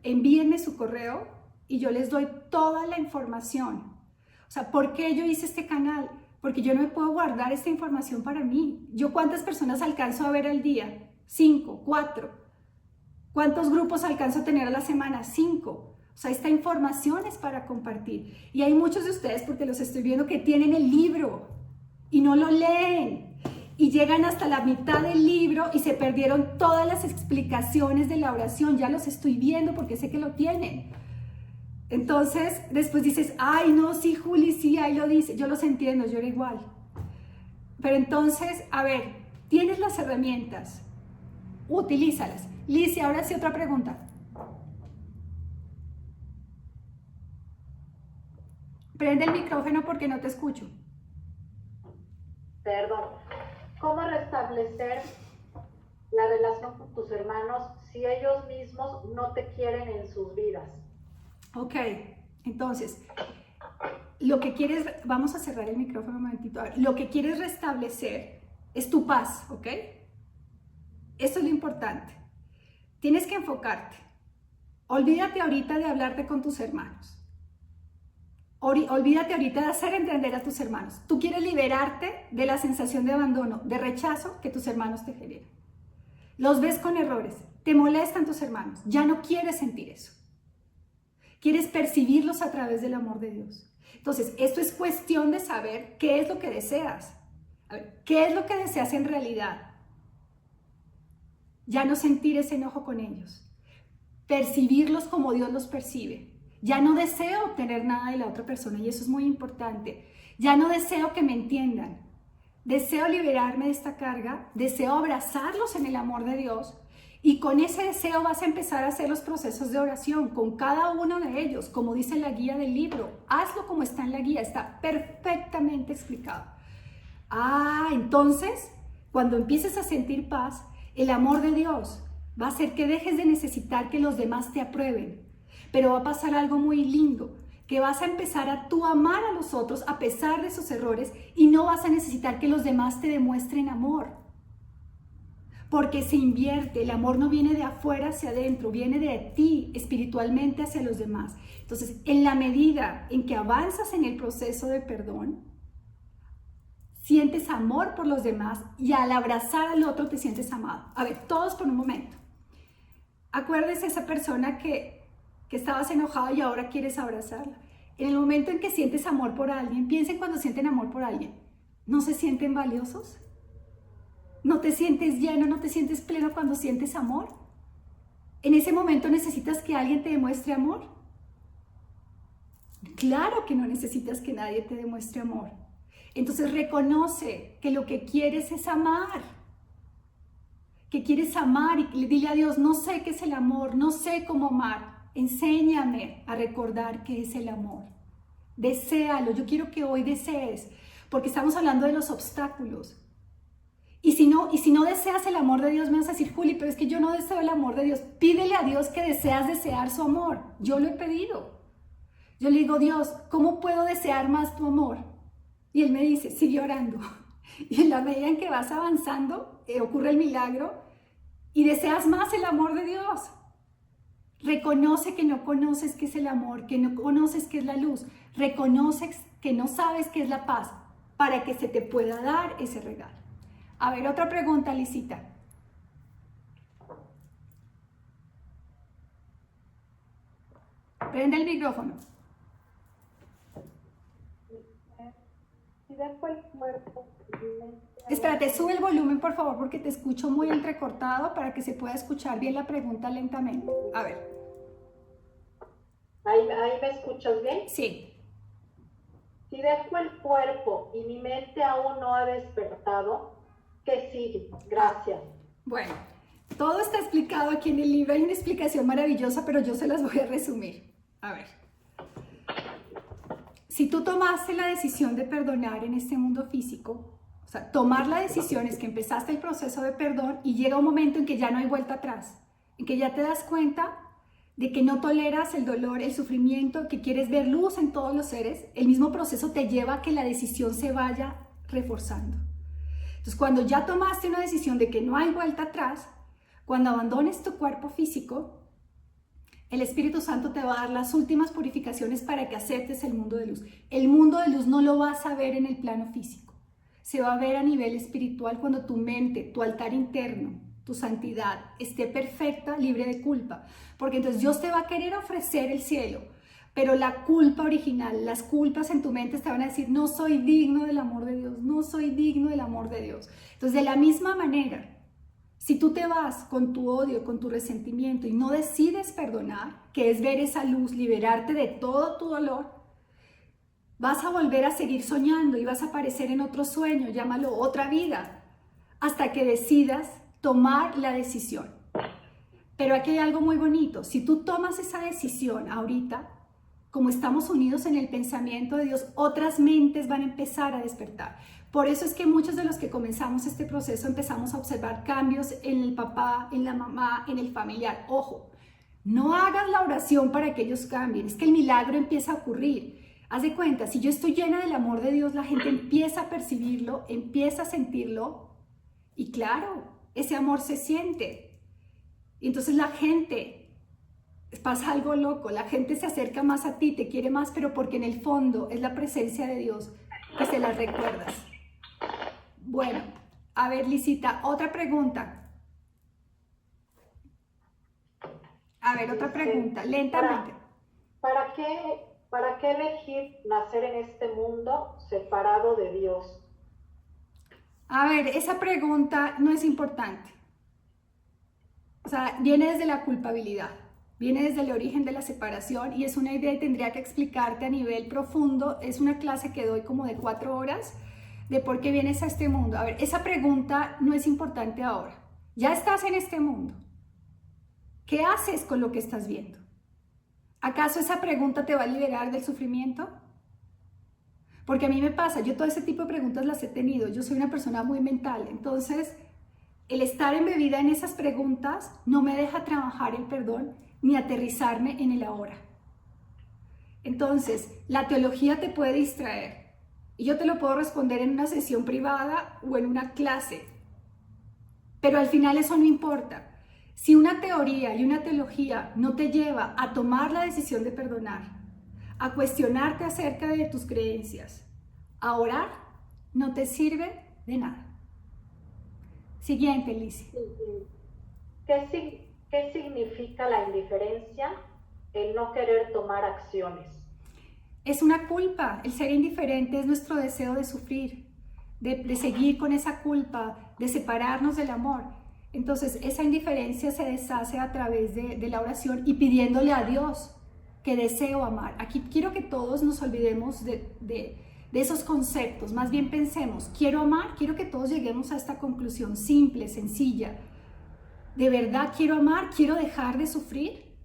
Envíenme su correo y yo les doy toda la información. O sea, ¿por qué yo hice este canal? Porque yo no me puedo guardar esta información para mí. ¿Yo cuántas personas alcanzo a ver al día? 5, 4. ¿Cuántos grupos alcanzo a tener a la semana? 5. O sea, esta información es para compartir. Y hay muchos de ustedes, porque los estoy viendo, que tienen el libro y no lo leen. y llegan hasta la mitad del libro y se perdieron todas las explicaciones de la oración. Ya los estoy viendo porque sé que lo tienen. Entonces, después dices, ay, no, sí, Juli, sí, ahí lo dice. Yo los entiendo, yo era igual. Pero entonces, a ver, tienes las herramientas, utilízalas. Lizy, ahora sí otra pregunta. Prende el micrófono porque no te escucho. Perdón. ¿Cómo restablecer la relación con tus hermanos si ellos mismos no te quieren en sus vidas? Ok, entonces, lo que quieres, vamos a cerrar el micrófono un momentito. A ver, lo que quieres restablecer es tu paz, ¿ok? Eso es lo importante. Tienes que enfocarte. Olvídate ahorita de hablarte con tus hermanos. Olvídate ahorita de hacer entender a tus hermanos. Tú quieres liberarte de la sensación de abandono, de rechazo que tus hermanos te generan. Los ves con errores, te molestan tus hermanos, ya no quieres sentir eso. Quieres percibirlos a través del amor de Dios. Entonces, esto es cuestión de saber qué es lo que deseas. A ver, ¿qué es lo que deseas en realidad? Ya no sentir ese enojo con ellos. Percibirlos como Dios los percibe. Ya no deseo obtener nada de la otra persona y eso es muy importante. Ya no deseo que me entiendan. Deseo liberarme de esta carga, deseo abrazarlos en el amor de Dios y con ese deseo vas a empezar a hacer los procesos de oración con cada uno de ellos, como dice la guía del libro. Hazlo como está en la guía, está perfectamente explicado. Entonces, cuando empieces a sentir paz, el amor de Dios va a hacer que dejes de necesitar que los demás te aprueben. Pero va a pasar algo muy lindo, que vas a empezar a tú amar a los otros a pesar de sus errores y no vas a necesitar que los demás te demuestren amor. Porque se invierte, el amor no viene de afuera hacia adentro, viene de ti espiritualmente hacia los demás. Entonces, en la medida en que avanzas en el proceso de perdón, sientes amor por los demás y al abrazar al otro te sientes amado. A ver, todos por un momento. Acuérdese esa persona que estabas enojado y ahora quieres abrazarla. En el momento en que sientes amor por alguien, piensen cuando sienten amor por alguien. ¿No se sienten valiosos? ¿No te sientes lleno, no te sientes pleno cuando sientes amor? ¿En ese momento necesitas que alguien te demuestre amor? Claro que no necesitas que nadie te demuestre amor. Entonces reconoce que lo que quieres es amar. Que quieres amar y dile a Dios, no sé qué es el amor, no sé cómo amar. Enséñame a recordar qué es el amor. Deséalo, yo quiero que hoy desees, porque estamos hablando de los obstáculos. Y si no deseas el amor de Dios, me vas a decir, Juli, pero es que yo no deseo el amor de Dios. Pídele a Dios que deseas desear su amor. Yo lo he pedido. Yo le digo, Dios, ¿cómo puedo desear más tu amor? Y Él me dice, sigue orando. Y en la medida en que vas avanzando, ocurre el milagro y deseas más el amor de Dios. Reconoce que no conoces qué es el amor, que no conoces qué es la luz. Reconoce que no sabes qué es la paz para que se te pueda dar ese regalo. A ver, otra pregunta, Lisita. Prende el micrófono. Espérate, sube el volumen, por favor, porque te escucho muy entrecortado para que se pueda escuchar bien la pregunta lentamente. A ver. ¿Ahí me escuchas bien? Sí. Si dejo el cuerpo y mi mente aún no ha despertado, ¿qué sigue? Gracias. Bueno, todo está explicado aquí en el libro. Hay una explicación maravillosa, pero yo se las voy a resumir. A ver. Si tú tomaste la decisión de perdonar en este mundo físico, o sea, tomar la decisión es que empezaste el proceso de perdón y llega un momento en que ya no hay vuelta atrás, en que ya te das cuenta de que no toleras el dolor, el sufrimiento, que quieres ver luz en todos los seres. El mismo proceso te lleva a que la decisión se vaya reforzando. Entonces, cuando ya tomaste una decisión de que no hay vuelta atrás, cuando abandones tu cuerpo físico, el Espíritu Santo te va a dar las últimas purificaciones para que aceptes el mundo de luz. El mundo de luz no lo vas a ver en el plano físico. Se va a ver a nivel espiritual cuando tu mente, tu altar interno, tu santidad esté perfecta, libre de culpa. Porque entonces Dios te va a querer ofrecer el cielo Pero la culpa original, las culpas en tu mente te van a decir, no soy digno del amor de Dios, no soy digno del amor de Dios. Entonces, de la misma manera, si tú te vas con tu odio, con tu resentimiento y no decides perdonar, que es ver esa luz, liberarte de todo tu dolor, vas a volver a seguir soñando y vas a aparecer en otro sueño, llámalo otra vida, hasta que decidas tomar la decisión. Pero aquí hay algo muy bonito, si tú tomas esa decisión ahorita, como estamos unidos en el pensamiento de Dios, otras mentes van a empezar a despertar. Por eso es que muchos de los que comenzamos este proceso empezamos a observar cambios en el papá, en la mamá, en el familiar. Ojo, no hagas la oración para que ellos cambien, es que el milagro empieza a ocurrir. Haz de cuenta, si yo estoy llena del amor de Dios, la gente empieza a percibirlo, empieza a sentirlo y claro, ese amor se siente. Y entonces la gente, pasa algo loco, la gente se acerca más a ti, te quiere más, pero porque en el fondo es la presencia de Dios que se las recuerdas. Bueno, a ver, Lisita, otra pregunta. A ver, otra pregunta, lentamente. ¿Para qué elegir nacer en este mundo separado de Dios? A ver, esa pregunta no es importante. O sea, viene desde la culpabilidad, viene desde el origen de la separación y es una idea y tendría que explicarte a nivel profundo. Es una clase que doy como de 4 horas de por qué vienes a este mundo. A ver, esa pregunta no es importante ahora. Ya estás en este mundo. ¿Qué haces con lo que estás viendo? ¿Acaso esa pregunta te va a liberar del sufrimiento? Porque a mí me pasa, yo todo ese tipo de preguntas las he tenido. Yo soy una persona muy mental, entonces el estar embebida en esas preguntas no me deja trabajar el perdón ni aterrizarme en el ahora. Entonces, la teología te puede distraer y yo te lo puedo responder en una sesión privada o en una clase, pero al final eso no importa. Si una teoría y una teología no te lleva a tomar la decisión de perdonar, a cuestionarte acerca de tus creencias, a orar, no te sirve de nada. Siguiente, Lizy. ¿Qué significa la indiferencia? El no querer tomar acciones. Es una culpa. El ser indiferente es nuestro deseo de sufrir, de seguir con esa culpa, de separarnos del amor. Entonces, esa indiferencia se deshace a través de la oración y pidiéndole a Dios que deseo amar. Aquí quiero que todos nos olvidemos de esos conceptos, más bien pensemos, quiero amar, quiero que todos lleguemos a esta conclusión simple, sencilla. ¿De verdad quiero amar? ¿Quiero dejar de sufrir?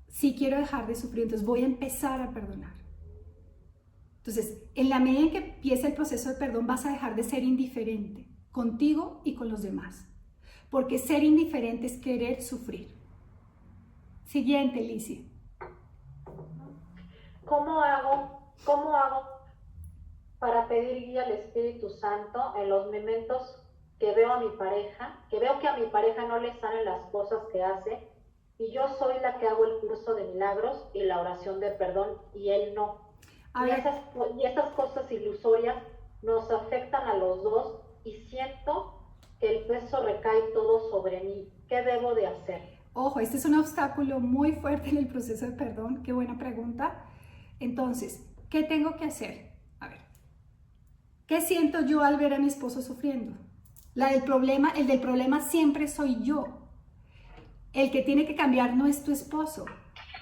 Sí, quiero dejar de sufrir, entonces voy a empezar a perdonar. Entonces, en la medida en que empiece el proceso de perdón, vas a dejar de ser indiferente contigo y con los demás. Porque ser indiferente es querer sufrir. Siguiente, Lizy. ¿Cómo hago para pedir guía al Espíritu Santo en los momentos que veo a mi pareja, que veo que a mi pareja no le salen las cosas que hace y yo soy la que hago el curso de milagros y la oración de perdón y él no? Y esas cosas ilusorias nos afectan a los dos y siento que el peso recae todo sobre mí. ¿Qué debo de hacer? Ojo, este es un obstáculo muy fuerte en el proceso de perdón. Qué buena pregunta. Entonces, ¿qué tengo que hacer? A ver, ¿qué siento yo al ver a mi esposo sufriendo? El del problema siempre soy yo. El que tiene que cambiar no es tu esposo.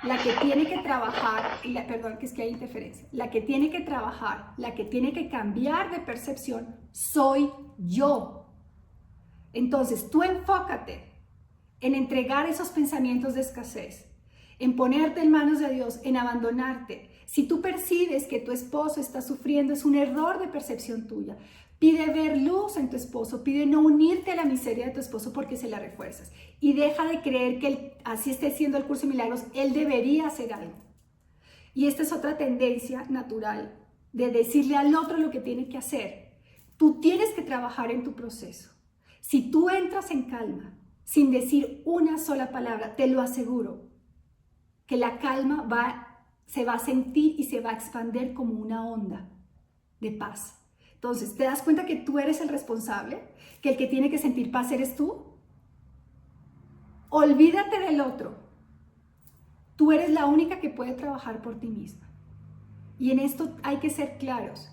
La que tiene que trabajar, perdón, que es que hay interferencia. La que tiene que trabajar, la que tiene que cambiar de percepción, soy yo. Entonces, tú enfócate en entregar esos pensamientos de escasez, en ponerte en manos de Dios, en abandonarte. Si tú percibes que tu esposo está sufriendo, es un error de percepción tuya. Pide ver luz en tu esposo, pide no unirte a la miseria de tu esposo porque se la refuerzas. Y deja de creer que él, así esté haciendo el curso de milagros, él debería hacer algo. Y esta es otra tendencia natural de decirle al otro lo que tiene que hacer. Tú tienes que trabajar en tu proceso. Si tú entras en calma, sin decir una sola palabra, te lo aseguro, que la calma se va a sentir y se va a expandir como una onda de paz. Entonces, ¿te das cuenta que tú eres el responsable? ¿Que el que tiene que sentir paz eres tú? Olvídate del otro. Tú eres la única que puede trabajar por ti misma. Y en esto hay que ser claros.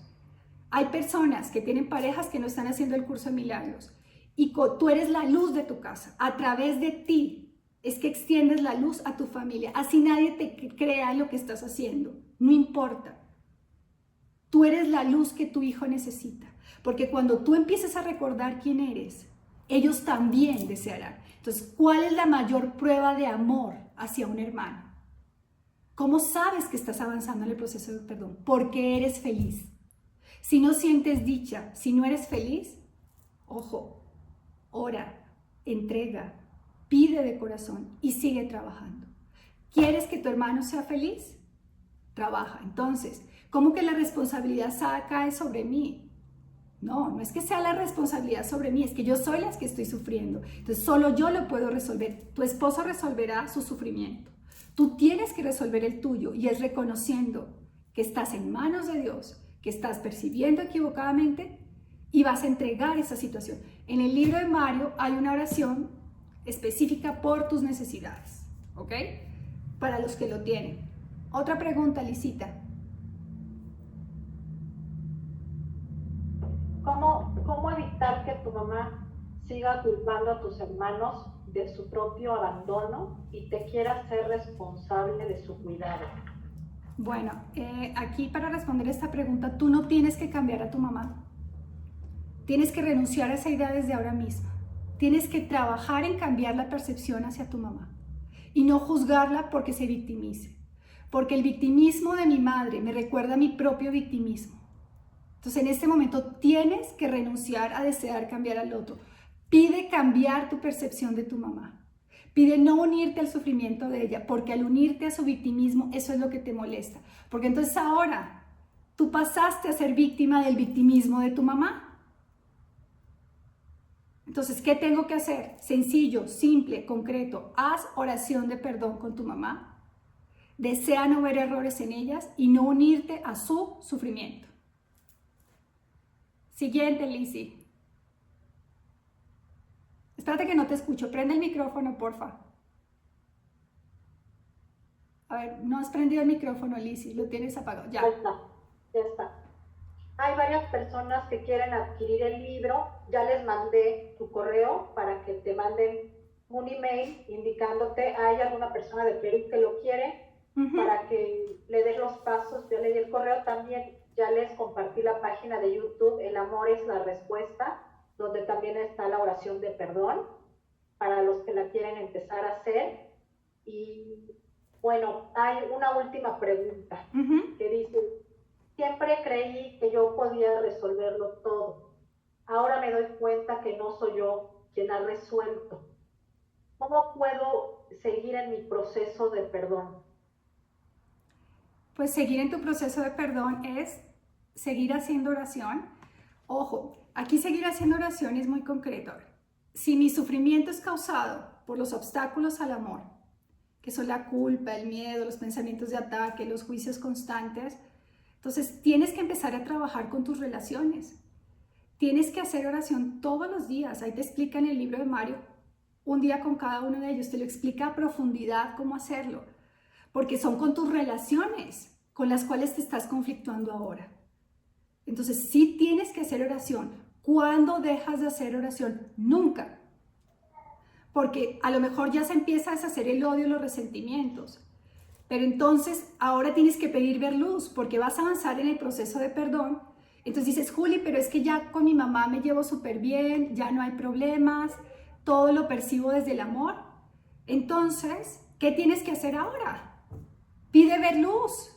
Hay personas que tienen parejas que no están haciendo el curso de milagros y tú eres la luz de tu casa. A través de ti es que extiendes la luz a tu familia. Así nadie te crea en lo que estás haciendo. No importa. Tú eres la luz que tu hijo necesita. Porque cuando tú empieces a recordar quién eres, ellos también desearán. Entonces, ¿cuál es la mayor prueba de amor hacia un hermano? ¿Cómo sabes que estás avanzando en el proceso de perdón? Porque eres feliz. Si no sientes dicha, si no eres feliz, ojo, ora, entrega, pide de corazón y sigue trabajando. ¿Quieres que tu hermano sea feliz? Trabaja. Entonces, ¿cómo que la responsabilidad cae sobre mí? No, no es que sea la responsabilidad sobre mí, es que yo soy la que estoy sufriendo. Entonces, solo yo lo puedo resolver. Tu esposo resolverá su sufrimiento. Tú tienes que resolver el tuyo y es reconociendo que estás en manos de Dios, que estás percibiendo equivocadamente y vas a entregar esa situación. En el libro de Mario hay una oración específica por tus necesidades, ¿ok? Para los que lo tienen. Otra pregunta, Lisita. ¿Cómo evitar que tu mamá siga culpando a tus hermanos de su propio abandono y te quiera ser responsable de su cuidado? Bueno, aquí para responder esta pregunta, tú no tienes que cambiar a tu mamá. Tienes que renunciar a esa idea desde ahora mismo. Tienes que trabajar en cambiar la percepción hacia tu mamá y no juzgarla porque se victimice. Porque el victimismo de mi madre me recuerda a mi propio victimismo. Entonces, en este momento tienes que renunciar a desear cambiar al otro. Pide cambiar tu percepción de tu mamá. Pide no unirte al sufrimiento de ella, porque al unirte a su victimismo, eso es lo que te molesta. Porque entonces ahora tú pasaste a ser víctima del victimismo de tu mamá. Entonces, ¿qué tengo que hacer? Sencillo, simple, concreto. Haz oración de perdón con tu mamá. Desea no ver errores en ellas y no unirte a su sufrimiento. Siguiente, Lizzy. Espérate que no te escucho. Prende el micrófono, porfa. A ver, no has prendido el micrófono, Lizzy. Lo tienes apagado. Ya. Ya está, ya está. Hay varias personas que quieren adquirir el libro. Ya les mandé tu correo para que te manden un email indicándote. Hay alguna persona de Perú que lo quiere para que le des los pasos. Yo leí el correo también. Ya les compartí la página de YouTube, El Amor es la Respuesta, donde también está la oración de perdón para los que la quieren empezar a hacer. Y bueno, hay una última pregunta que dice: siempre creí que yo podía resolverlo todo. Ahora me doy cuenta que no soy yo quien ha resuelto. ¿Cómo puedo seguir en mi proceso de perdón? Pues seguir en tu proceso de perdón es seguir haciendo oración. Ojo, aquí seguir haciendo oración es muy concreto. Si mi sufrimiento es causado por los obstáculos al amor, que son la culpa, el miedo, los pensamientos de ataque, los juicios constantes, entonces tienes que empezar a trabajar con tus relaciones. Tienes que hacer oración todos los días. Ahí te explica en el libro de Mario, un día con cada uno de ellos, te lo explica a profundidad cómo hacerlo. Porque son con tus relaciones con las cuales te estás conflictuando ahora. Entonces, sí tienes que hacer oración. ¿Cuándo dejas de hacer oración? Nunca. Porque a lo mejor ya se empieza a deshacer el odio, los resentimientos. Pero entonces, ahora tienes que pedir ver luz, porque vas a avanzar en el proceso de perdón. Entonces dices, Juli, pero es que ya con mi mamá me llevo súper bien, ya no hay problemas, todo lo percibo desde el amor. Entonces, ¿qué tienes que hacer ahora? Pide ver luz,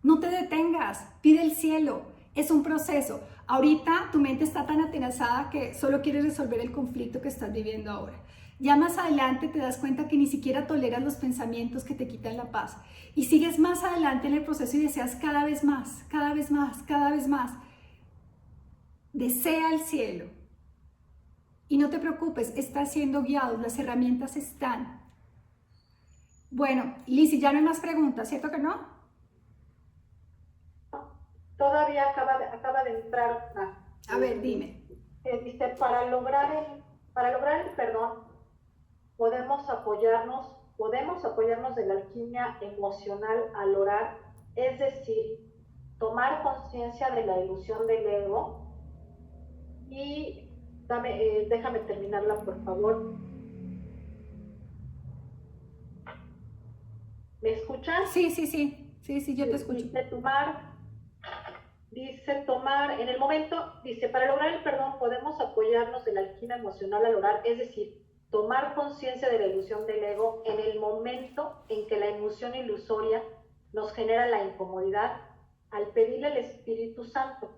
no te detengas, pide el cielo, es un proceso. Ahorita tu mente está tan atenazada que solo quieres resolver el conflicto que estás viviendo ahora. Ya más adelante te das cuenta que ni siquiera toleras los pensamientos que te quitan la paz y sigues más adelante en el proceso y deseas cada vez más, cada vez más, cada vez más. Desea el cielo y no te preocupes, estás siendo guiado, las herramientas están. Bueno, Lizzy, ya no hay más preguntas, ¿cierto que no? Todavía acaba de entrar. A ver, dime. Dice, para lograr el perdón, podemos apoyarnos podemos apoyarnos de la alquimia emocional al orar, es decir, tomar conciencia de la ilusión del ego y déjame terminarla, por favor. ¿Me escuchas? Sí, yo te escucho. Dice tomar, en el momento, dice, para lograr el perdón podemos apoyarnos de la alquimia emocional al orar, es decir, tomar conciencia de la ilusión del ego en el momento en que la emoción ilusoria nos genera la incomodidad, al pedirle al Espíritu Santo,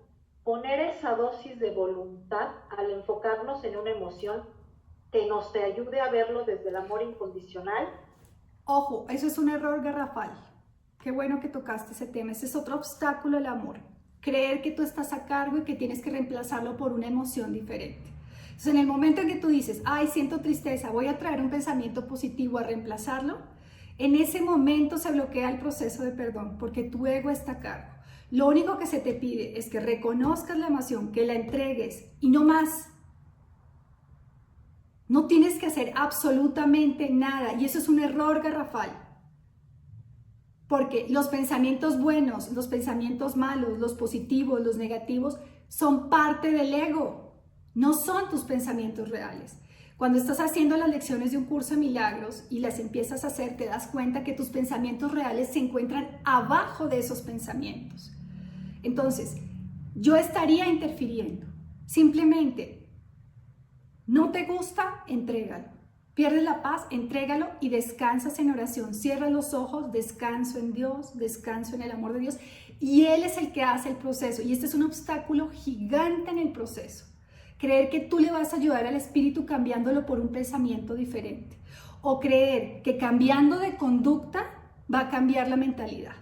poner esa dosis de voluntad al enfocarnos en una emoción que nos te ayude a verlo desde el amor incondicional. Ojo, eso es un error garrafal. Qué bueno que tocaste ese tema. Ese es otro obstáculo al amor. Creer que tú estás a cargo y que tienes que reemplazarlo por una emoción diferente. Entonces, en el momento en que tú dices, ay, siento tristeza, voy a traer un pensamiento positivo a reemplazarlo, en ese momento se bloquea el proceso de perdón porque tu ego está a cargo. Lo único que se te pide es que reconozcas la emoción, que la entregues y no más. No tienes que hacer absolutamente nada y eso es un error garrafal. Porque los pensamientos buenos, los pensamientos malos, los positivos, los negativos, son parte del ego, no son tus pensamientos reales. Cuando estás haciendo las lecciones de un curso de milagros y las empiezas a hacer, te das cuenta que tus pensamientos reales se encuentran abajo de esos pensamientos. Entonces, yo estaría interfiriendo. Simplemente, ¿no te gusta? Entrégalo. Pierdes la paz, entrégalo y descansas en oración. Cierra los ojos, descanso en Dios, descanso en el amor de Dios. Y Él es el que hace el proceso. Y este es un obstáculo gigante en el proceso. Creer que tú le vas a ayudar al espíritu cambiándolo por un pensamiento diferente. O creer que cambiando de conducta va a cambiar la mentalidad.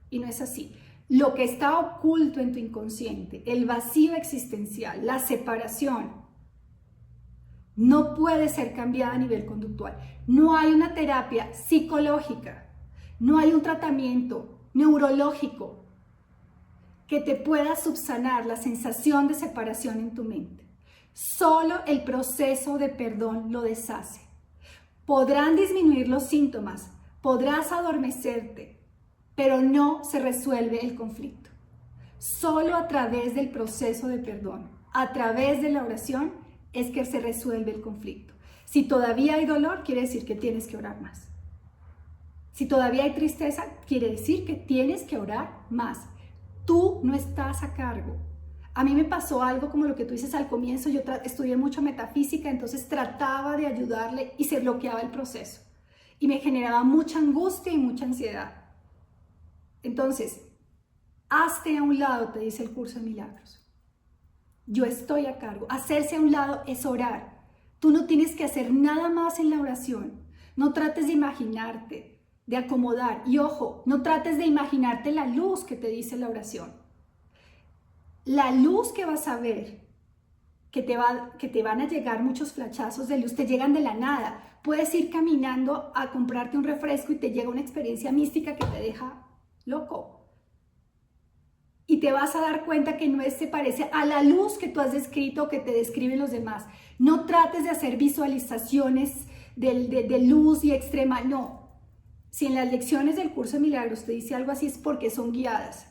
Y no es así. Lo que está oculto en tu inconsciente, el vacío existencial, la separación, no puede ser cambiada a nivel conductual. No hay una terapia psicológica, no hay un tratamiento neurológico que te pueda subsanar la sensación de separación en tu mente. Solo el proceso de perdón lo deshace. Podrán disminuir los síntomas, podrás adormecerte, pero no se resuelve el conflicto. Solo a través del proceso de perdón, a través de la oración, es que se resuelve el conflicto. Si todavía hay dolor, quiere decir que tienes que orar más. Si todavía hay tristeza, quiere decir que tienes que orar más. Tú no estás a cargo. A mí me pasó algo como lo que tú dices al comienzo. Yo estudié mucho metafísica, entonces trataba de ayudarle y se bloqueaba el proceso. Y me generaba mucha angustia y mucha ansiedad. Entonces, hazte a un lado, te dice el curso de milagros. Yo estoy a cargo. Hacerse a un lado es orar. Tú no tienes que hacer nada más en la oración. No trates de imaginarte, de acomodar. Y ojo, no trates de imaginarte la luz que te dice la oración. La luz que vas a ver, que te van a llegar muchos flachazos de luz, te llegan de la nada. Puedes ir caminando a comprarte un refresco y te llega una experiencia mística que te deja loco. Y te vas a dar cuenta que no se parece a la luz que tú has descrito o que te describen los demás. No trates de hacer visualizaciones de luz y extrema, no. Si en las lecciones del curso de milagros te dice algo así es porque son guiadas.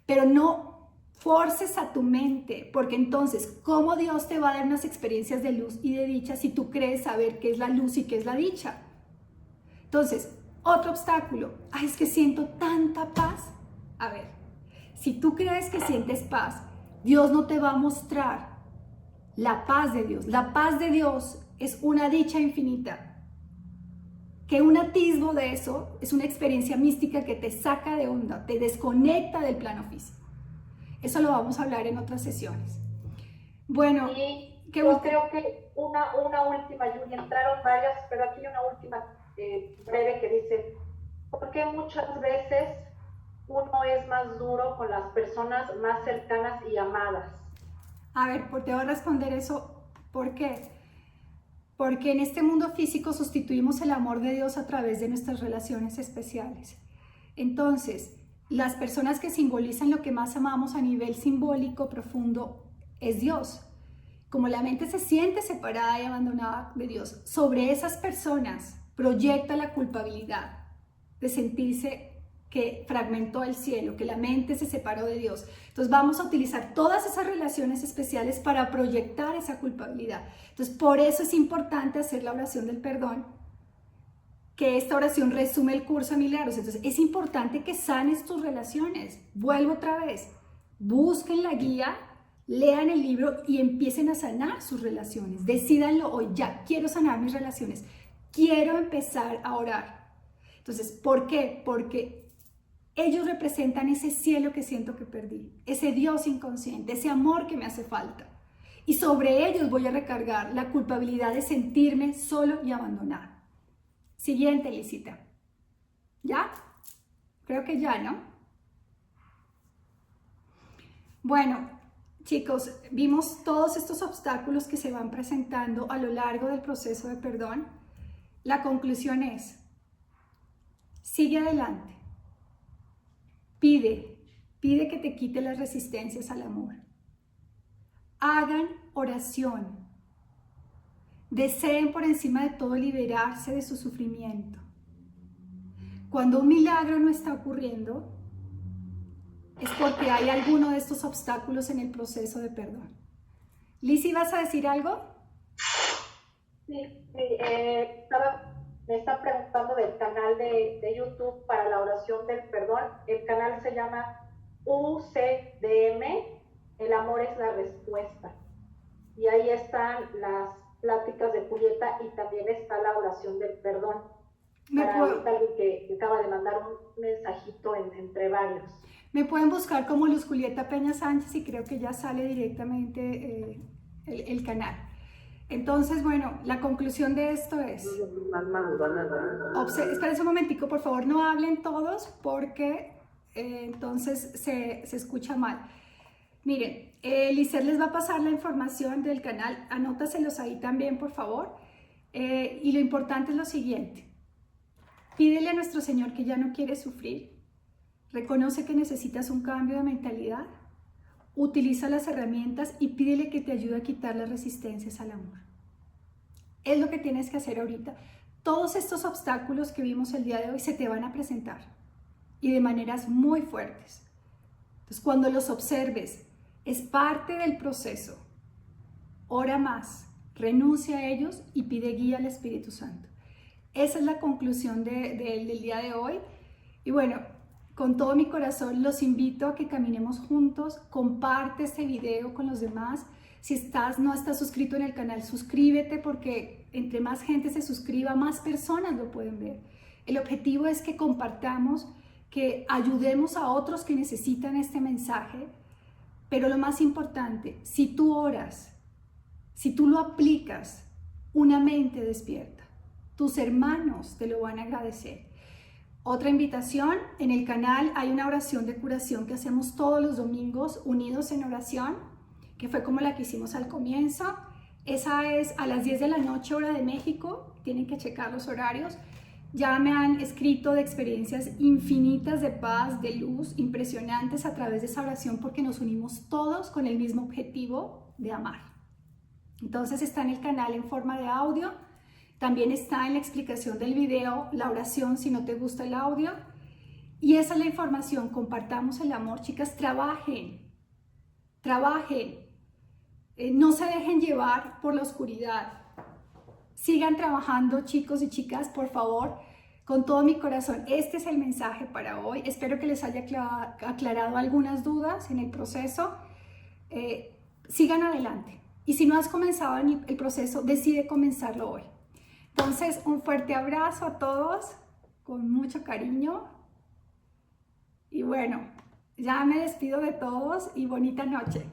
Pero no forces a tu mente, porque entonces, ¿cómo Dios te va a dar unas experiencias de luz y de dicha si tú crees saber qué es la luz y qué es la dicha? Entonces, otro obstáculo. Ay, es que siento tanta paz. A ver. Si tú crees que sientes paz, Dios no te va a mostrar la paz de Dios. La paz de Dios es una dicha infinita. Que un atisbo de eso es una experiencia mística que te saca de onda, te desconecta del plano físico. Eso lo vamos a hablar en otras sesiones. Bueno, yo creo que una última, Yuri, entraron varias, pero aquí hay una última breve que dice, ¿por qué muchas veces uno es más duro con las personas más cercanas y amadas? A ver, te voy a responder eso. ¿Por qué? Porque en este mundo físico sustituimos el amor de Dios a través de nuestras relaciones especiales. Entonces, las personas que simbolizan lo que más amamos a nivel simbólico profundo es Dios. Como la mente se siente separada y abandonada de Dios, sobre esas personas proyecta la culpabilidad de sentirse que fragmentó el cielo, que la mente se separó de Dios. Entonces vamos a utilizar todas esas relaciones especiales para proyectar esa culpabilidad. Entonces por eso es importante hacer la oración del perdón, que esta oración resume el curso de milagros. Entonces es importante que sanes tus relaciones. Vuelvo otra vez, busquen la guía, lean el libro y empiecen a sanar sus relaciones. Decídanlo hoy, ya quiero sanar mis relaciones, quiero empezar a orar. Entonces, ¿por qué? Porque ellos representan ese cielo que siento que perdí, ese Dios inconsciente, ese amor que me hace falta. Y sobre ellos voy a recargar la culpabilidad de sentirme solo y abandonado. Siguiente, Lisita. ¿Ya? Creo que ya, ¿no? Bueno, chicos, vimos todos estos obstáculos que se van presentando a lo largo del proceso de perdón. La conclusión es, sigue adelante. Pide que te quite las resistencias al amor. Hagan oración. Deseen por encima de todo liberarse de su sufrimiento. Cuando un milagro no está ocurriendo, es porque hay alguno de estos obstáculos en el proceso de perdón. Lizzy, ¿vas a decir algo? Sí, me están preguntando del canal de YouTube para la oración del perdón. El canal se llama UCDM, El amor es la respuesta. Y ahí están las pláticas de Julieta y también está la oración del perdón. Para ahorita alguien que acaba de mandar un mensajito entre varios. Me pueden buscar como Luz Julieta Peña Sánchez y creo que ya sale directamente el canal. Entonces, bueno, la conclusión de esto es... Esperen un momentico, por favor, no hablen todos porque entonces se escucha mal. Miren, Lisset les va a pasar la información del canal, anótaselos ahí también, por favor. Y lo importante es lo siguiente. Pídele a nuestro Señor que ya no quiere sufrir. Reconoce que necesitas un cambio de mentalidad. Utiliza las herramientas y pídele que te ayude a quitar las resistencias al amor. Es lo que tienes que hacer ahorita. Todos estos obstáculos que vimos el día de hoy se te van a presentar y de maneras muy fuertes. Entonces, cuando los observes, es parte del proceso. Ora más, renuncia a ellos y pide guía al Espíritu Santo. Esa es la conclusión del día de hoy. Y bueno, con todo mi corazón los invito a que caminemos juntos. Comparte este video con los demás. Si no estás suscrito en el canal, suscríbete porque entre más gente se suscriba, más personas lo pueden ver. El objetivo es que compartamos, que ayudemos a otros que necesitan este mensaje. Pero lo más importante, si tú oras, si tú lo aplicas, una mente despierta. Tus hermanos te lo van a agradecer. Otra invitación, en el canal hay una oración de curación que hacemos todos los domingos, unidos en oración, que fue como la que hicimos al comienzo. Esa es a las 10 de la noche, hora de México. Tienen que checar los horarios. Ya me han escrito de experiencias infinitas de paz, de luz, impresionantes a través de esa oración porque nos unimos todos con el mismo objetivo de amar. Entonces está en el canal en forma de audio. También está en la explicación del video la oración si no te gusta el audio. Y esa es la información. Compartamos el amor, chicas. Trabajen. No se dejen llevar por la oscuridad. Sigan trabajando, chicos y chicas, por favor, con todo mi corazón. Este es el mensaje para hoy. Espero que les haya aclarado algunas dudas en el proceso. Sigan adelante. Y si no has comenzado el proceso, decide comenzarlo hoy. Entonces, un fuerte abrazo a todos, con mucho cariño. Y bueno, ya me despido de todos y bonita noche.